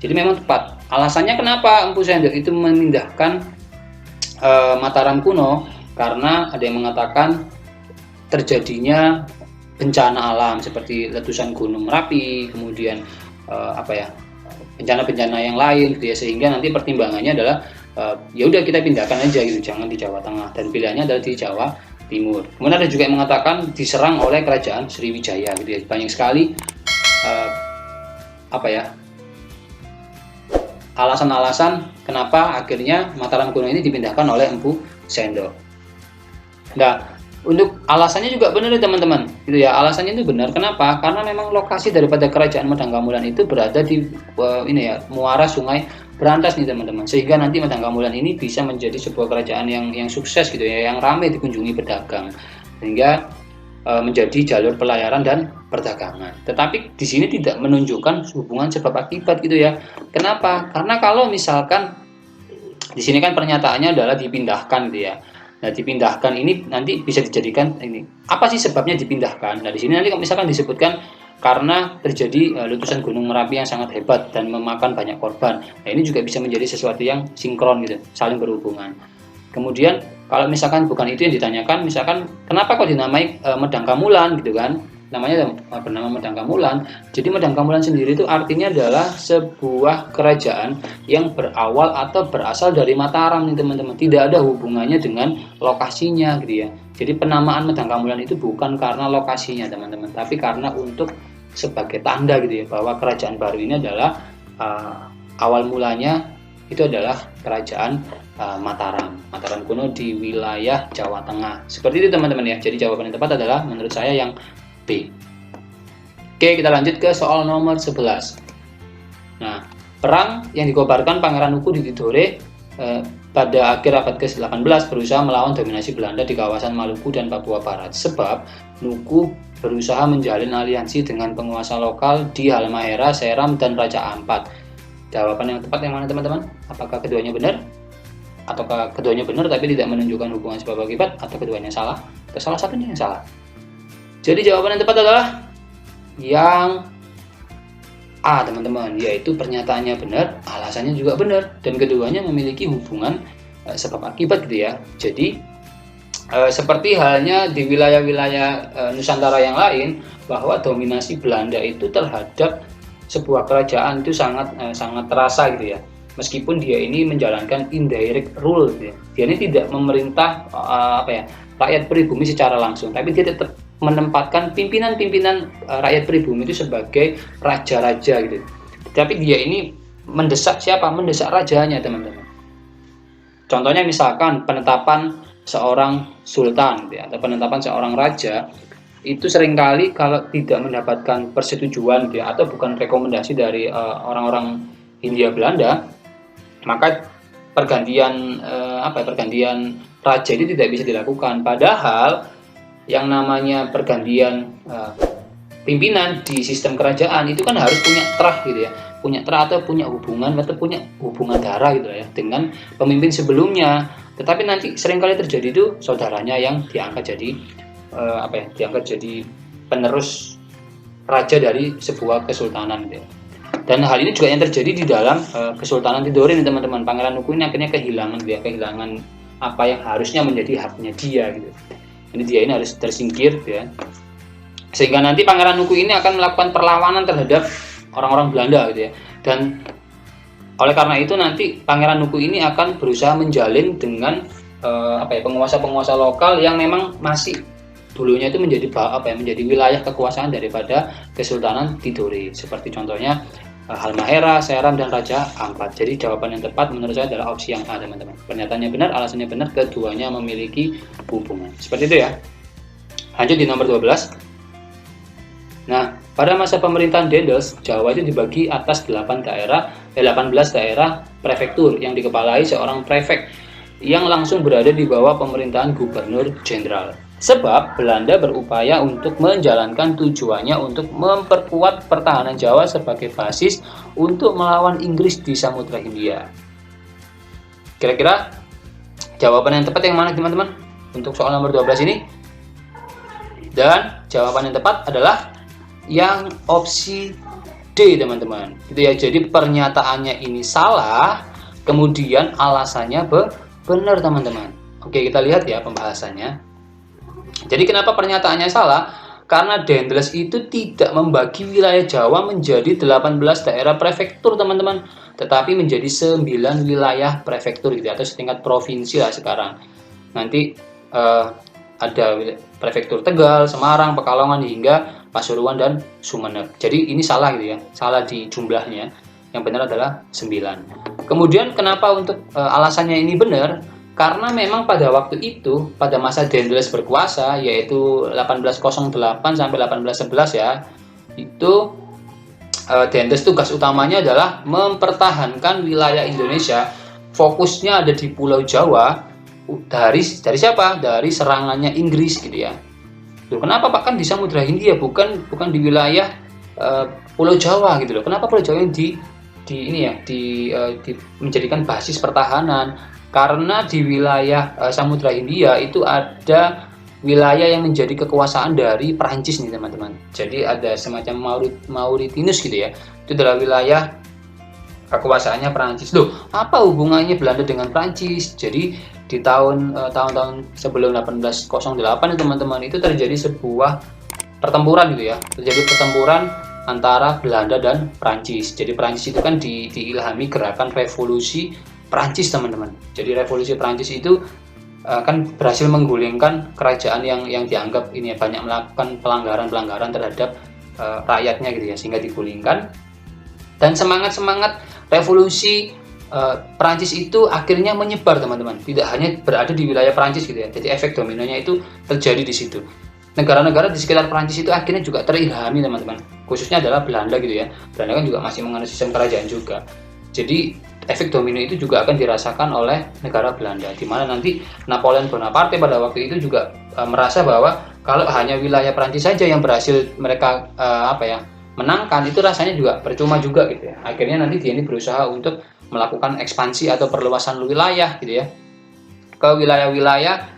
Jadi memang tepat. Alasannya kenapa Empu Sendok itu memindahkan Mataram kuno, karena ada yang mengatakan terjadinya bencana alam seperti letusan Gunung Merapi, kemudian bencana-bencana yang lain gitu ya, sehingga nanti pertimbangannya adalah ya udah kita pindahkan aja gitu, jangan di Jawa Tengah, dan pilihannya adalah di Jawa Timur. Kemudian ada juga yang mengatakan diserang oleh Kerajaan Sriwijaya gitu ya. Banyak sekali alasan-alasan kenapa akhirnya Mataram kuno ini dipindahkan oleh Empu Sendok. Nah, untuk alasannya juga benar teman-teman, gitu ya. Alasannya itu benar. Kenapa? Karena memang lokasi daripada Kerajaan Medang Kamulan itu berada di muara Sungai Berantas nih teman-teman. Sehingga nanti Medang Kamulan ini bisa menjadi sebuah kerajaan yang sukses gitu ya, yang ramai dikunjungi pedagang. Sehingga menjadi jalur pelayaran dan perdagangan. Tetapi di sini tidak menunjukkan hubungan sebab akibat gitu ya. Kenapa? Karena kalau misalkan di sini kan pernyataannya adalah dipindahkan gitu ya. Nah, dipindahkan ini nanti bisa dijadikan ini. Apa sih sebabnya dipindahkan? Nah, di sini nanti misalkan disebutkan karena terjadi letusan Gunung Merapi yang sangat hebat dan memakan banyak korban. Nah, ini juga bisa menjadi sesuatu yang sinkron gitu, saling berhubungan. Kemudian kalau misalkan bukan itu yang ditanyakan, misalkan kenapa kok dinamai Medang Kamulan gitu kan? Namanya bernama Medang Kamulan. Jadi Medang Kamulan sendiri itu artinya adalah sebuah kerajaan yang berawal atau berasal dari Mataram nih teman-teman. Tidak ada hubungannya dengan lokasinya gitu ya. Jadi penamaan Medang Kamulan itu bukan karena lokasinya teman-teman, tapi karena untuk sebagai tanda gitu ya, bahwa kerajaan baru ini adalah awal mulanya itu adalah kerajaan Mataram kuno di wilayah Jawa Tengah. Seperti itu teman-teman ya. Jadi jawaban yang tepat adalah menurut saya yang B. Oke, kita lanjut ke soal nomor 11. Nah, perang yang dikobarkan Pangeran Uku di Tidore pada akhir abad ke-18 berusaha melawan dominasi Belanda di kawasan Maluku dan Papua Barat, sebab Nuku berusaha menjalin aliansi dengan penguasa lokal di Halmahera, Seram, dan Raja Ampat. Jawaban yang tepat yang mana teman-teman? Apakah keduanya benar? Ataukah keduanya benar tapi tidak menunjukkan hubungan sebab akibat? Atau keduanya salah? Atau salah satunya yang salah? Jadi jawaban yang tepat adalah yang A teman-teman, yaitu pernyataannya benar, alasannya juga benar, dan keduanya memiliki hubungan sebab akibat gitu ya. Jadi seperti halnya di wilayah-wilayah Nusantara yang lain, bahwa dominasi Belanda itu terhadap sebuah kerajaan itu sangat terasa gitu ya. Meskipun dia ini menjalankan indirect rule gitu ya. Dia ini tidak memerintah rakyat pribumi secara langsung, tapi dia tetap menempatkan pimpinan-pimpinan rakyat pribumi itu sebagai raja-raja gitu. Tapi dia ini mendesak siapa? Mendesak rajanya teman-teman. Contohnya misalkan penetapan seorang sultan gitu ya, atau penetapan seorang raja itu seringkali kalau tidak mendapatkan persetujuan gitu ya, atau bukan rekomendasi dari orang-orang Hindia Belanda, maka pergantian pergantian raja itu tidak bisa dilakukan. Padahal yang namanya pergantian pimpinan di sistem kerajaan itu kan harus punya terah gitu ya, punya terah atau punya hubungan darah gitu ya dengan pemimpin sebelumnya. Tetapi nanti seringkali terjadi itu saudaranya yang diangkat jadi jadi penerus raja dari sebuah kesultanan gitu ya. Dan hal ini juga yang terjadi di dalam Kesultanan Tidore nih teman-teman. Pangeran Nuku ini akhirnya kehilangan apa yang harusnya menjadi haknya dia gitu. Jadi dia ini harus tersingkir ya. Sehingga nanti Pangeran Nuku ini akan melakukan perlawanan terhadap orang-orang Belanda gitu ya. Dan oleh karena itu nanti Pangeran Nuku ini akan berusaha menjalin dengan penguasa-penguasa lokal yang memang masih dulunya itu menjadi menjadi wilayah kekuasaan daripada Kesultanan Tidore. Seperti contohnya Halmahera, Seram, dan Raja Ampat. Jadi jawaban yang tepat menurut saya adalah opsi yang A teman-teman. Pernyataannya benar, alasannya benar, keduanya memiliki hubungan. Seperti itu ya. Lanjut di nomor 12. Nah, pada masa pemerintahan Daendels, Jawa itu dibagi atas 18 daerah prefektur yang dikepalai seorang prefek yang langsung berada di bawah pemerintahan gubernur jenderal. Sebab Belanda berupaya untuk menjalankan tujuannya untuk memperkuat pertahanan Jawa sebagai basis untuk melawan Inggris di Samudra Hindia. Kira-kira jawaban yang tepat yang mana teman-teman untuk soal nomor 12 ini? Dan jawaban yang tepat adalah yang opsi D teman-teman. Gitu ya. Jadi pernyataannya ini salah, kemudian alasannya benar teman-teman. Oke, kita lihat ya pembahasannya. Jadi kenapa pernyataannya salah? Karena Daendels itu tidak membagi wilayah Jawa menjadi 18 daerah prefektur teman-teman, tetapi menjadi 9 wilayah prefektur gitu, atau setingkat provinsi lah sekarang. Nanti ada prefektur Tegal, Semarang, Pekalongan hingga Pasuruan dan Sumeneb. Jadi ini salah gitu ya, salah di jumlahnya. Yang benar adalah 9. Kemudian kenapa untuk alasannya ini benar? Karena memang pada waktu itu, pada masa Daendels berkuasa, yaitu 1808 sampai 1811 ya, itu Daendels tugas utamanya adalah mempertahankan wilayah Indonesia. Fokusnya ada di Pulau Jawa, dari siapa? Dari serangannya Inggris gitu ya. Loh, kenapa Pak kan di Samudra Hindia, bukan di wilayah Pulau Jawa gitu loh. Kenapa Pulau Jawa yang menjadikan basis pertahanan? Karena di wilayah Samudra Hindia itu ada wilayah yang menjadi kekuasaan dari Perancis nih teman-teman. Jadi ada semacam Mauritius gitu ya. Itu adalah wilayah kekuasaannya Perancis. Loh, apa hubungannya Belanda dengan Perancis? Jadi di tahun-tahun sebelum 1808 teman-teman itu terjadi sebuah pertempuran gitu ya. Terjadi pertempuran antara Belanda dan Perancis. Jadi Perancis itu kan diilhami gerakan revolusi Perancis teman-teman. Jadi revolusi Perancis itu kan berhasil menggulingkan kerajaan yang dianggap ini ya, banyak melakukan pelanggaran terhadap rakyatnya gitu ya, sehingga digulingkan. Dan semangat revolusi Perancis itu akhirnya menyebar teman-teman. Tidak hanya berada di wilayah Perancis gitu ya. Jadi efek dominonya itu terjadi di situ. Negara-negara di sekitar Perancis itu akhirnya juga terilhami teman-teman. Khususnya adalah Belanda gitu ya. Belanda kan juga masih menganut sistem kerajaan juga. Jadi efek domino itu juga akan dirasakan oleh negara Belanda, di mana nanti Napoleon Bonaparte pada waktu itu juga merasa bahwa kalau hanya wilayah Prancis saja yang berhasil mereka menangkan, itu rasanya juga percuma juga gitu ya. Akhirnya nanti dia ini berusaha untuk melakukan ekspansi atau perluasan wilayah gitu ya, ke wilayah-wilayah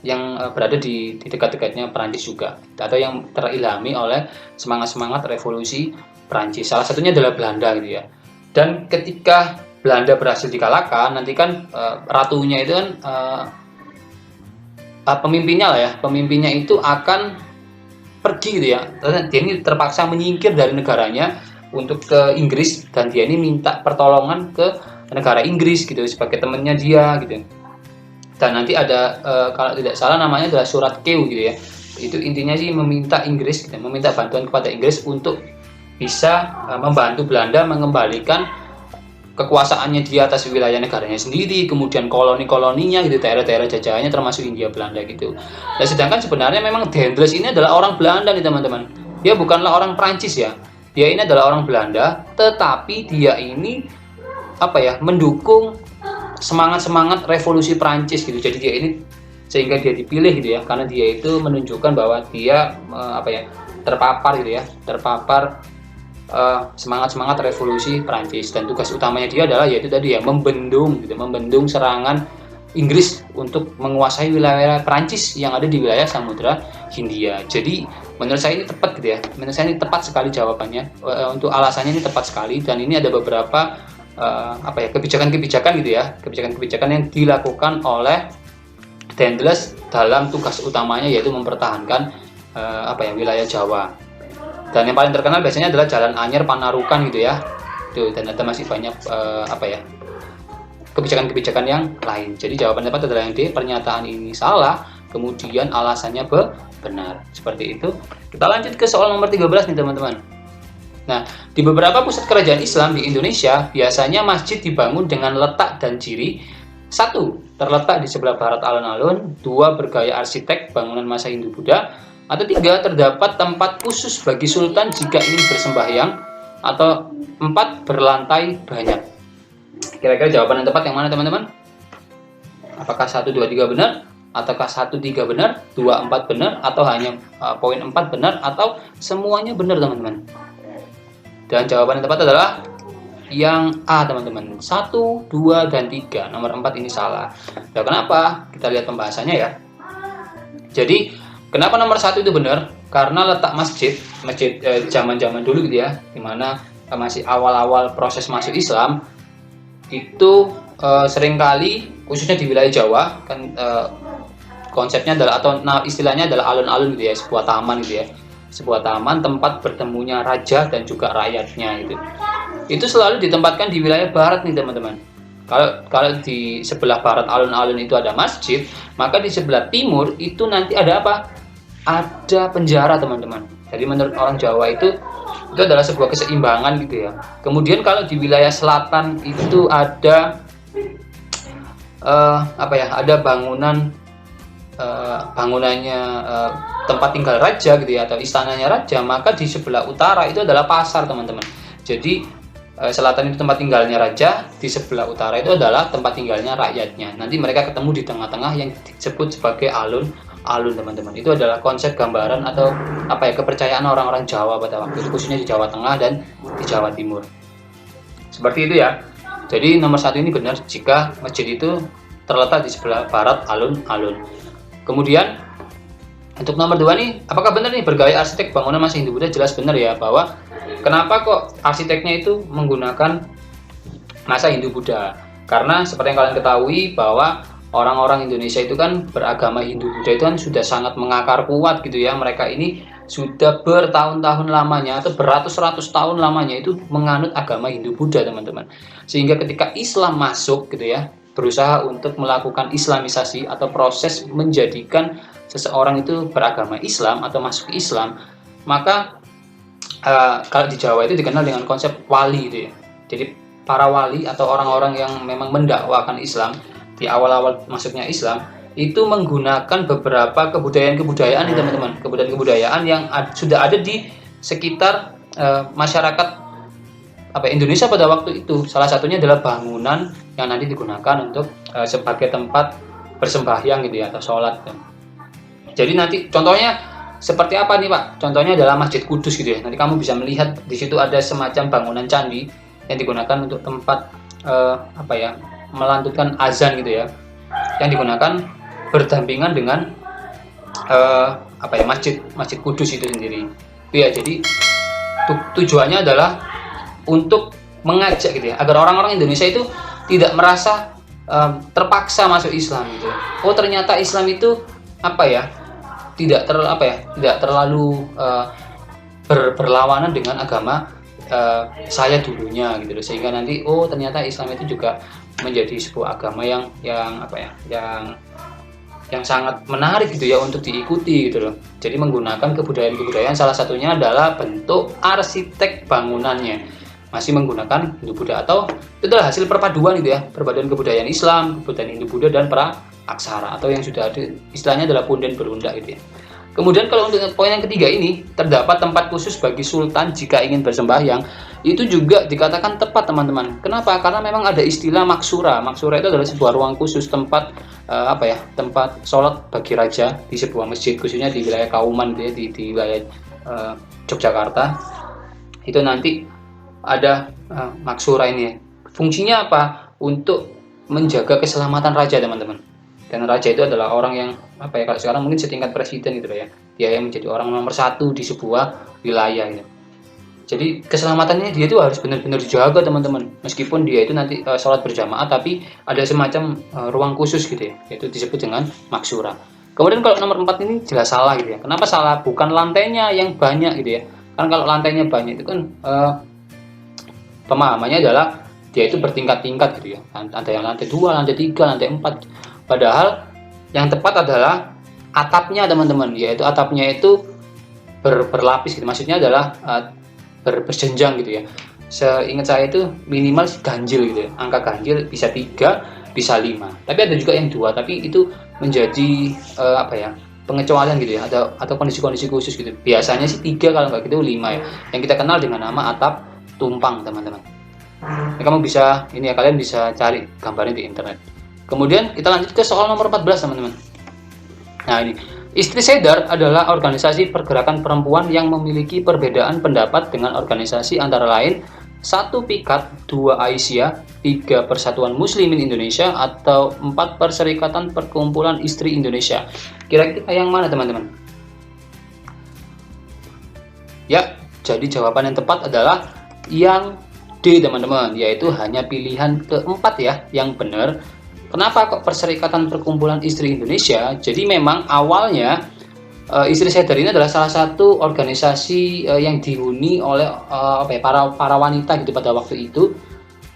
yang berada di dekat-dekatnya Prancis juga, atau yang terilhami oleh semangat-semangat revolusi Prancis. Salah satunya adalah Belanda gitu ya. Dan ketika Belanda berhasil dikalahkan, nanti kan ratunya itu kan pemimpinnya itu akan pergi gitu ya. Dia ini terpaksa menyingkir dari negaranya untuk ke Inggris, dan dia ini minta pertolongan ke negara Inggris gitu sebagai temannya dia gitu. Dan nanti ada kalau tidak salah namanya adalah surat Kew gitu ya. Itu intinya sih meminta Inggris gitu, meminta bantuan kepada Inggris untuk bisa membantu Belanda mengembalikan kekuasaannya di atas wilayah negaranya sendiri, kemudian koloni-koloninya gitu, daerah-daerah jajahannya termasuk Hindia Belanda gitu. Nah, sedangkan sebenarnya memang Daendels ini adalah orang Belanda nih teman-teman. Dia bukanlah orang Prancis ya. Dia ini adalah orang Belanda, tetapi dia ini mendukung semangat-semangat revolusi Prancis gitu. Jadi dia ini, sehingga dia dipilih gitu ya, karena dia itu menunjukkan bahwa dia terpapar semangat-semangat revolusi Prancis, dan tugas utamanya dia adalah yaitu tadi ya, membendung serangan Inggris untuk menguasai wilayah Prancis yang ada di wilayah Samudra Hindia. Jadi menurut saya ini tepat gitu ya. Menurut saya ini tepat sekali jawabannya. Untuk alasannya ini tepat sekali, dan ini ada beberapa kebijakan-kebijakan gitu ya, kebijakan-kebijakan yang dilakukan oleh Daendels dalam tugas utamanya, yaitu mempertahankan wilayah Jawa. Dan yang paling terkenal biasanya adalah Jalan Anyer Panarukan gitu ya. Tuh, dan ada masih banyak kebijakan-kebijakan yang lain. Jadi jawaban tepat adalah yang D, pernyataan ini salah, kemudian alasannya benar. Seperti itu. Kita lanjut ke soal nomor 13 nih teman-teman. Nah, di beberapa pusat kerajaan Islam di Indonesia, biasanya masjid dibangun dengan letak dan ciri: 1. Terletak di sebelah barat alun-alun. 2. Bergaya arsitek bangunan masa Hindu-Buddha. Atau 3. Terdapat tempat khusus bagi sultan jika ingin bersembahyang. Atau 4. Berlantai banyak. Kira-kira jawaban yang tepat yang mana teman-teman? Apakah 1, 2, 3 benar? Ataukah 1, 3 benar? 2, 4 benar? Atau hanya poin 4 benar? Atau semuanya benar teman-teman? Dan jawaban yang tepat adalah yang A teman-teman. 1, 2, dan 3. Nomor 4 ini salah. Nah, kenapa? Kita lihat pembahasannya ya. Jadi kenapa nomor 1 itu benar? Karena letak masjid zaman-zaman dulu gitu ya, dimana masih awal-awal proses masuk Islam, itu seringkali khususnya di wilayah Jawa kan, konsepnya adalah istilahnya adalah alun-alun gitu ya, sebuah taman gitu ya. Sebuah taman tempat bertemunya raja dan juga rakyatnya gitu. Itu selalu ditempatkan di wilayah barat nih teman-teman. Kalau di sebelah barat alun-alun itu ada masjid, maka di sebelah timur itu nanti ada apa? Ada penjara teman-teman. Jadi menurut orang Jawa itu adalah sebuah keseimbangan gitu ya. Kemudian kalau di wilayah selatan itu ada ada bangunannya tempat tinggal raja gitu ya, atau istananya raja, maka di sebelah utara itu adalah pasar teman-teman. Jadi selatan itu tempat tinggalnya raja, di sebelah utara itu adalah tempat tinggalnya rakyatnya. Nanti mereka ketemu di tengah-tengah yang disebut sebagai alun-alun teman-teman. Itu adalah konsep gambaran atau kepercayaan orang-orang Jawa pada waktu itu, khususnya di Jawa Tengah dan di Jawa Timur. Seperti itu ya. Jadi nomor 1 ini benar jika masjid itu terletak di sebelah barat alun-alun. Kemudian untuk nomor 2 nih, apakah benar nih bergaya arsitek bangunan masa Hindu-Buddha? Jelas benar ya, bahwa kenapa kok arsiteknya itu menggunakan masa Hindu-Buddha? Karena seperti yang kalian ketahui bahwa orang-orang Indonesia itu kan beragama Hindu-Buddha itu kan sudah sangat mengakar kuat gitu ya. Mereka ini sudah bertahun-tahun lamanya atau beratus-ratus tahun lamanya itu menganut agama Hindu-Buddha teman-teman. Sehingga ketika Islam masuk gitu ya, berusaha untuk melakukan islamisasi atau proses menjadikan seseorang itu beragama Islam atau masuk ke Islam, maka kalau di Jawa itu dikenal dengan konsep wali gitu ya. Jadi para wali atau orang-orang yang memang mendakwakan Islam di awal-awal masuknya Islam itu menggunakan beberapa kebudayaan-kebudayaan nih teman-teman, kebudayaan-kebudayaan yang sudah ada di sekitar masyarakat Indonesia pada waktu itu. Salah satunya adalah bangunan yang nanti digunakan untuk sebagai tempat bersembahyang gitu ya, atau sholat. Jadi nanti contohnya seperti apa nih Pak? Contohnya adalah Masjid Kudus gitu ya. Nanti kamu bisa melihat di situ ada semacam bangunan candi yang digunakan untuk tempat melantutkan azan gitu ya, yang digunakan berdampingan dengan Masjid Kudus itu sendiri. Ya, jadi tujuannya adalah untuk mengajak gitu ya, agar orang-orang Indonesia itu tidak merasa terpaksa masuk Islam gitu. Oh, ternyata Islam itu tidak terlalu berlawanan dengan agama saya dulunya gitu loh, sehingga nanti ternyata Islam itu juga menjadi sebuah agama yang sangat menarik gitu ya untuk diikuti gitu loh. Jadi menggunakan kebudayaan salah satunya adalah bentuk arsitek bangunannya masih menggunakan Hindu-Buddha, atau itu adalah hasil perpaduan gitu ya, perpaduan kebudayaan Islam, kebudayaan Hindu-Buddha dan pra-aksara, atau yang sudah ada istilahnya adalah punden berunda gitu ya. Kemudian kalau untuk poin yang ketiga ini, terdapat tempat khusus bagi sultan jika ingin bersembahyang, itu juga dikatakan tepat teman-teman. Kenapa? Karena memang ada istilah maksura. Maksura itu adalah sebuah ruang khusus, tempat tempat sholat bagi raja di sebuah masjid, khususnya di wilayah Kauman gitu ya, di wilayah Yogyakarta. Itu nanti ada maksura ini ya. Fungsinya apa? Untuk menjaga keselamatan raja teman-teman. Dan raja itu adalah orang yang kalau sekarang mungkin setingkat presiden gitu ya, dia yang menjadi orang nomor satu di sebuah wilayah gitu. Jadi keselamatannya dia itu harus benar-benar dijaga teman-teman. Meskipun dia itu nanti sholat berjamaah, tapi ada semacam ruang khusus gitu ya, yaitu disebut dengan maksura. Kemudian kalau nomor 4 ini jelas salah gitu ya. Kenapa salah? Bukan lantainya yang banyak gitu ya. Kan kalau lantainya banyak itu kan pemahamannya adalah dia itu bertingkat-tingkat gitu ya. Ada yang lantai 2, lantai 3, lantai 4. Padahal yang tepat adalah atapnya teman-teman, yaitu atapnya itu berlapis gitu. Maksudnya adalah berjenjang gitu ya. Seingat saya itu minimal ganjil gitu ya. Angka ganjil bisa 3, bisa 5. Tapi ada juga yang 2, tapi itu menjadi pengecualian gitu ya, atau kondisi-kondisi khusus gitu. Biasanya sih 3, kalau nggak gitu 5 ya. Yang kita kenal dengan nama atap tumpang teman-teman. Nah, kamu bisa kalian bisa cari gambarnya di internet. Kemudian kita lanjut ke soal nomor 14 teman-teman. Nah, ini Istri Cedar adalah organisasi pergerakan perempuan yang memiliki perbedaan pendapat dengan organisasi antara lain 1 Pikat, 2 Aisyah, 3 Persatuan Muslimin Indonesia, atau 4 Perserikatan Perkumpulan Istri Indonesia. Kira-kira yang mana teman-teman? Ya, jadi jawaban yang tepat adalah yang D teman-teman, yaitu hanya pilihan keempat ya yang benar. Kenapa kok Perserikatan Perkumpulan Istri Indonesia? Jadi memang awalnya Istri Cedar ini adalah salah satu organisasi yang dihuni oleh para wanita gitu pada waktu itu.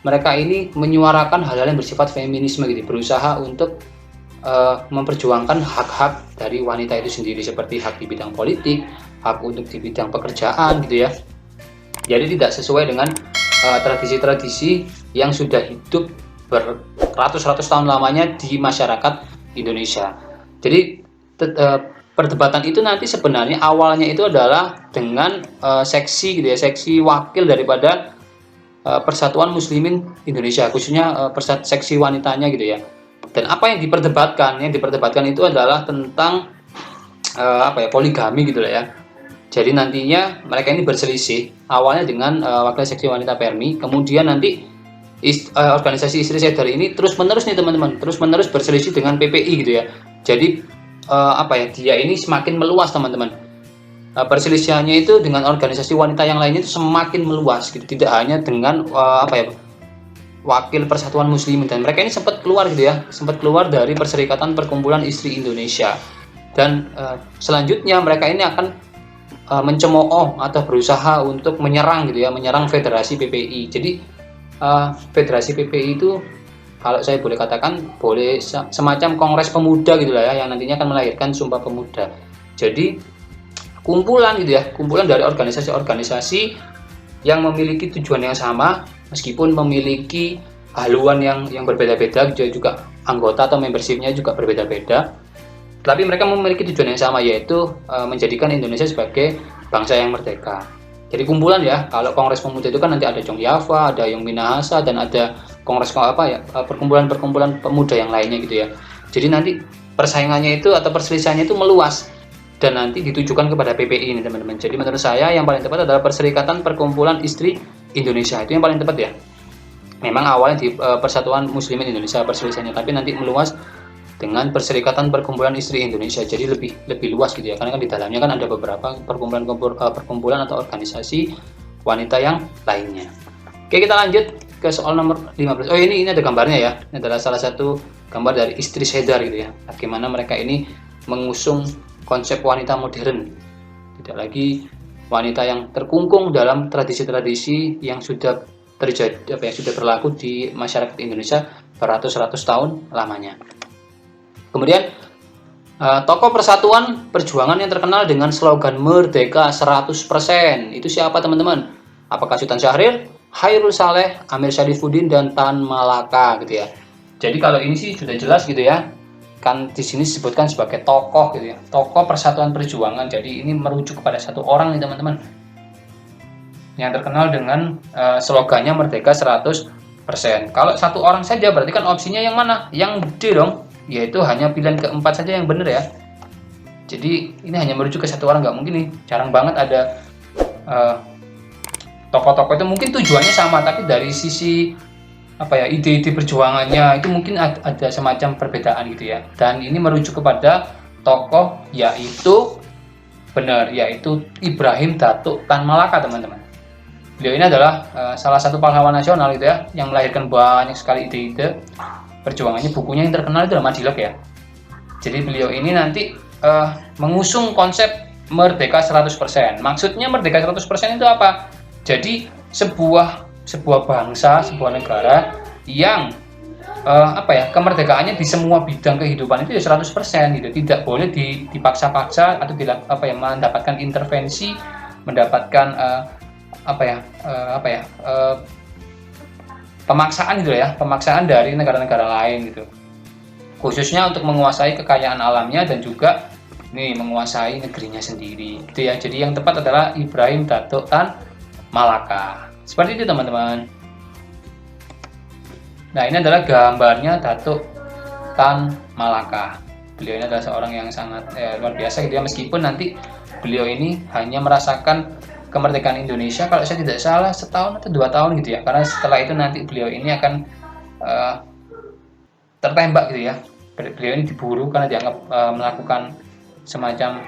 Mereka ini menyuarakan hal-hal yang bersifat feminisme gitu, berusaha untuk memperjuangkan hak-hak dari wanita itu sendiri, seperti hak di bidang politik, hak untuk di bidang pekerjaan gitu ya. Jadi tidak sesuai dengan tradisi-tradisi yang sudah hidup beratus-ratus tahun lamanya di masyarakat Indonesia. Jadi perdebatan itu nanti sebenarnya awalnya itu adalah dengan seksi gitu ya, seksi wakil daripada Persatuan Muslimin Indonesia, khususnya seksi wanitanya gitu ya. Dan apa yang diperdebatkan? Yang diperdebatkan itu adalah tentang poligami gitu lah ya. Jadi nantinya mereka ini berselisih awalnya dengan wakil seksi wanita Permi, kemudian nanti organisasi Istri Cedar ini terus-menerus nih teman-teman, terus-menerus berselisih dengan PPI gitu ya. Jadi dia ini semakin meluas teman-teman. Perselisihannya itu dengan organisasi wanita yang lainnya itu semakin meluas gitu, tidak hanya dengan wakil Persatuan Muslimin, dan mereka ini sempat keluar gitu ya, sempat keluar dari Perserikatan Perkumpulan Istri Indonesia. Dan selanjutnya mereka ini akan mencemooh atau berusaha untuk menyerang gitu ya, menyerang Federasi PPI. Jadi Federasi PPI itu kalau saya boleh katakan semacam kongres pemuda gitu lah ya, yang nantinya akan melahirkan Sumpah Pemuda. Jadi kumpulan gitu ya, kumpulan dari organisasi-organisasi yang memiliki tujuan yang sama meskipun memiliki haluan yang berbeda-beda, juga anggota atau membershipnya juga berbeda-beda. Tapi mereka memiliki tujuan yang sama, yaitu menjadikan Indonesia sebagai bangsa yang merdeka. Jadi kumpulan ya. Kalau Kongres Pemuda itu kan nanti ada Chong Yava, ada Yung Minahasa, dan ada kongres apa ya, perkumpulan-perkumpulan pemuda yang lainnya gitu ya. Jadi nanti persaingannya itu atau perselisihannya itu meluas dan nanti ditujukan kepada PPI ini teman-teman. Jadi menurut saya yang paling tepat adalah Perserikatan Perkumpulan Istri Indonesia, itu yang paling tepat ya. Memang awalnya di Persatuan Muslimin Indonesia perselisihannya, tapi nanti meluas dengan Perserikatan Perkumpulan Istri Indonesia, jadi lebih luas gitu ya, karena kan di dalamnya kan ada beberapa perkumpulan atau organisasi wanita yang lainnya. Oke, kita lanjut ke soal nomor 15. Oh, ini ada gambarnya ya. Ini adalah salah satu gambar dari istri Sedar gitu ya, bagaimana mereka ini mengusung konsep wanita modern, tidak lagi wanita yang terkungkung dalam tradisi-tradisi yang sudah terjadi sudah berlaku di masyarakat Indonesia beratus-ratus tahun lamanya. Kemudian tokoh persatuan perjuangan yang terkenal dengan slogan Merdeka 100%. Itu siapa teman-teman? Apakah Sultan Syahrir, Hairul Saleh, Amir Syarifuddin, dan Tan Malaka gitu ya. Jadi kalau ini sih sudah jelas gitu ya. Kan di sini disebutkan sebagai tokoh gitu ya. Tokoh persatuan perjuangan. Jadi ini merujuk kepada satu orang nih teman-teman. Yang terkenal dengan slogannya Merdeka 100%. Kalau satu orang saja berarti kan opsinya yang mana? Yang D dong. Yaitu hanya pilihan keempat saja yang benar ya. Jadi ini hanya merujuk ke satu orang, nggak mungkin nih. Jarang banget ada tokoh-tokoh itu mungkin tujuannya sama, tapi dari sisi ide-ide perjuangannya itu mungkin ada semacam perbedaan gitu ya. Dan ini merujuk kepada tokoh yaitu Ibrahim Datuk Tan Malaka teman-teman. Beliau ini adalah salah satu pahlawan nasional gitu ya, yang melahirkan banyak sekali ide-ide perjuangannya. Bukunya yang terkenal itu adalah Madilog ya. Jadi beliau ini nanti mengusung konsep Merdeka 100%. Maksudnya Merdeka 100% itu apa? Jadi sebuah bangsa, sebuah negara yang kemerdekaannya di semua bidang kehidupan itu ya 100% gitu. Tidak boleh dipaksa-paksa atau mendapatkan intervensi, mendapatkan pemaksaan gitu ya, pemaksaan dari negara-negara lain gitu. Khususnya untuk menguasai kekayaan alamnya dan juga menguasai negerinya sendiri. Gitu ya. Jadi yang tepat adalah Ibrahim Datuk Tan Malaka. Seperti itu teman-teman. Nah, ini adalah gambarnya Datuk Tan Malaka. Beliau ini adalah seorang yang sangat luar biasa gitu ya, meskipun nanti beliau ini hanya merasakan kemerdekaan Indonesia kalau saya tidak salah setahun atau 2 tahun gitu ya, karena setelah itu nanti beliau ini akan tertembak gitu ya. Beliau ini diburu karena dianggap melakukan semacam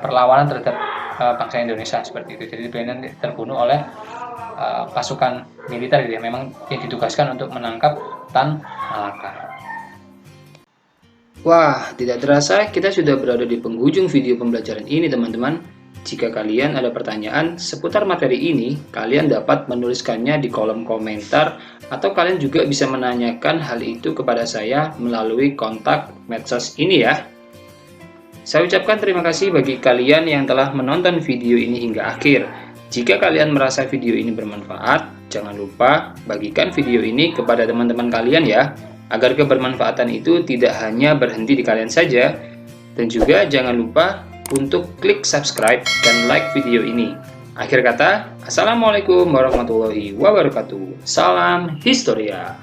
perlawanan terhadap bangsa Indonesia seperti itu. Jadi beliau nanti terbunuh oleh pasukan militer gitu ya, memang yang ditugaskan untuk menangkap Tan Malaka. Wah, tidak terasa kita sudah berada di penghujung video pembelajaran ini teman-teman. Jika kalian ada pertanyaan seputar materi ini, kalian dapat menuliskannya di kolom komentar atau kalian juga bisa menanyakan hal itu kepada saya melalui kontak medsos ini ya. Saya ucapkan terima kasih bagi kalian yang telah menonton video ini hingga akhir. Jika kalian merasa video ini bermanfaat, jangan lupa bagikan video ini kepada teman-teman kalian ya, agar kebermanfaatan itu tidak hanya berhenti di kalian saja. Dan juga jangan lupa untuk klik subscribe dan like video ini. Akhir kata, Assalamualaikum warahmatullahi wabarakatuh. Salam Historia.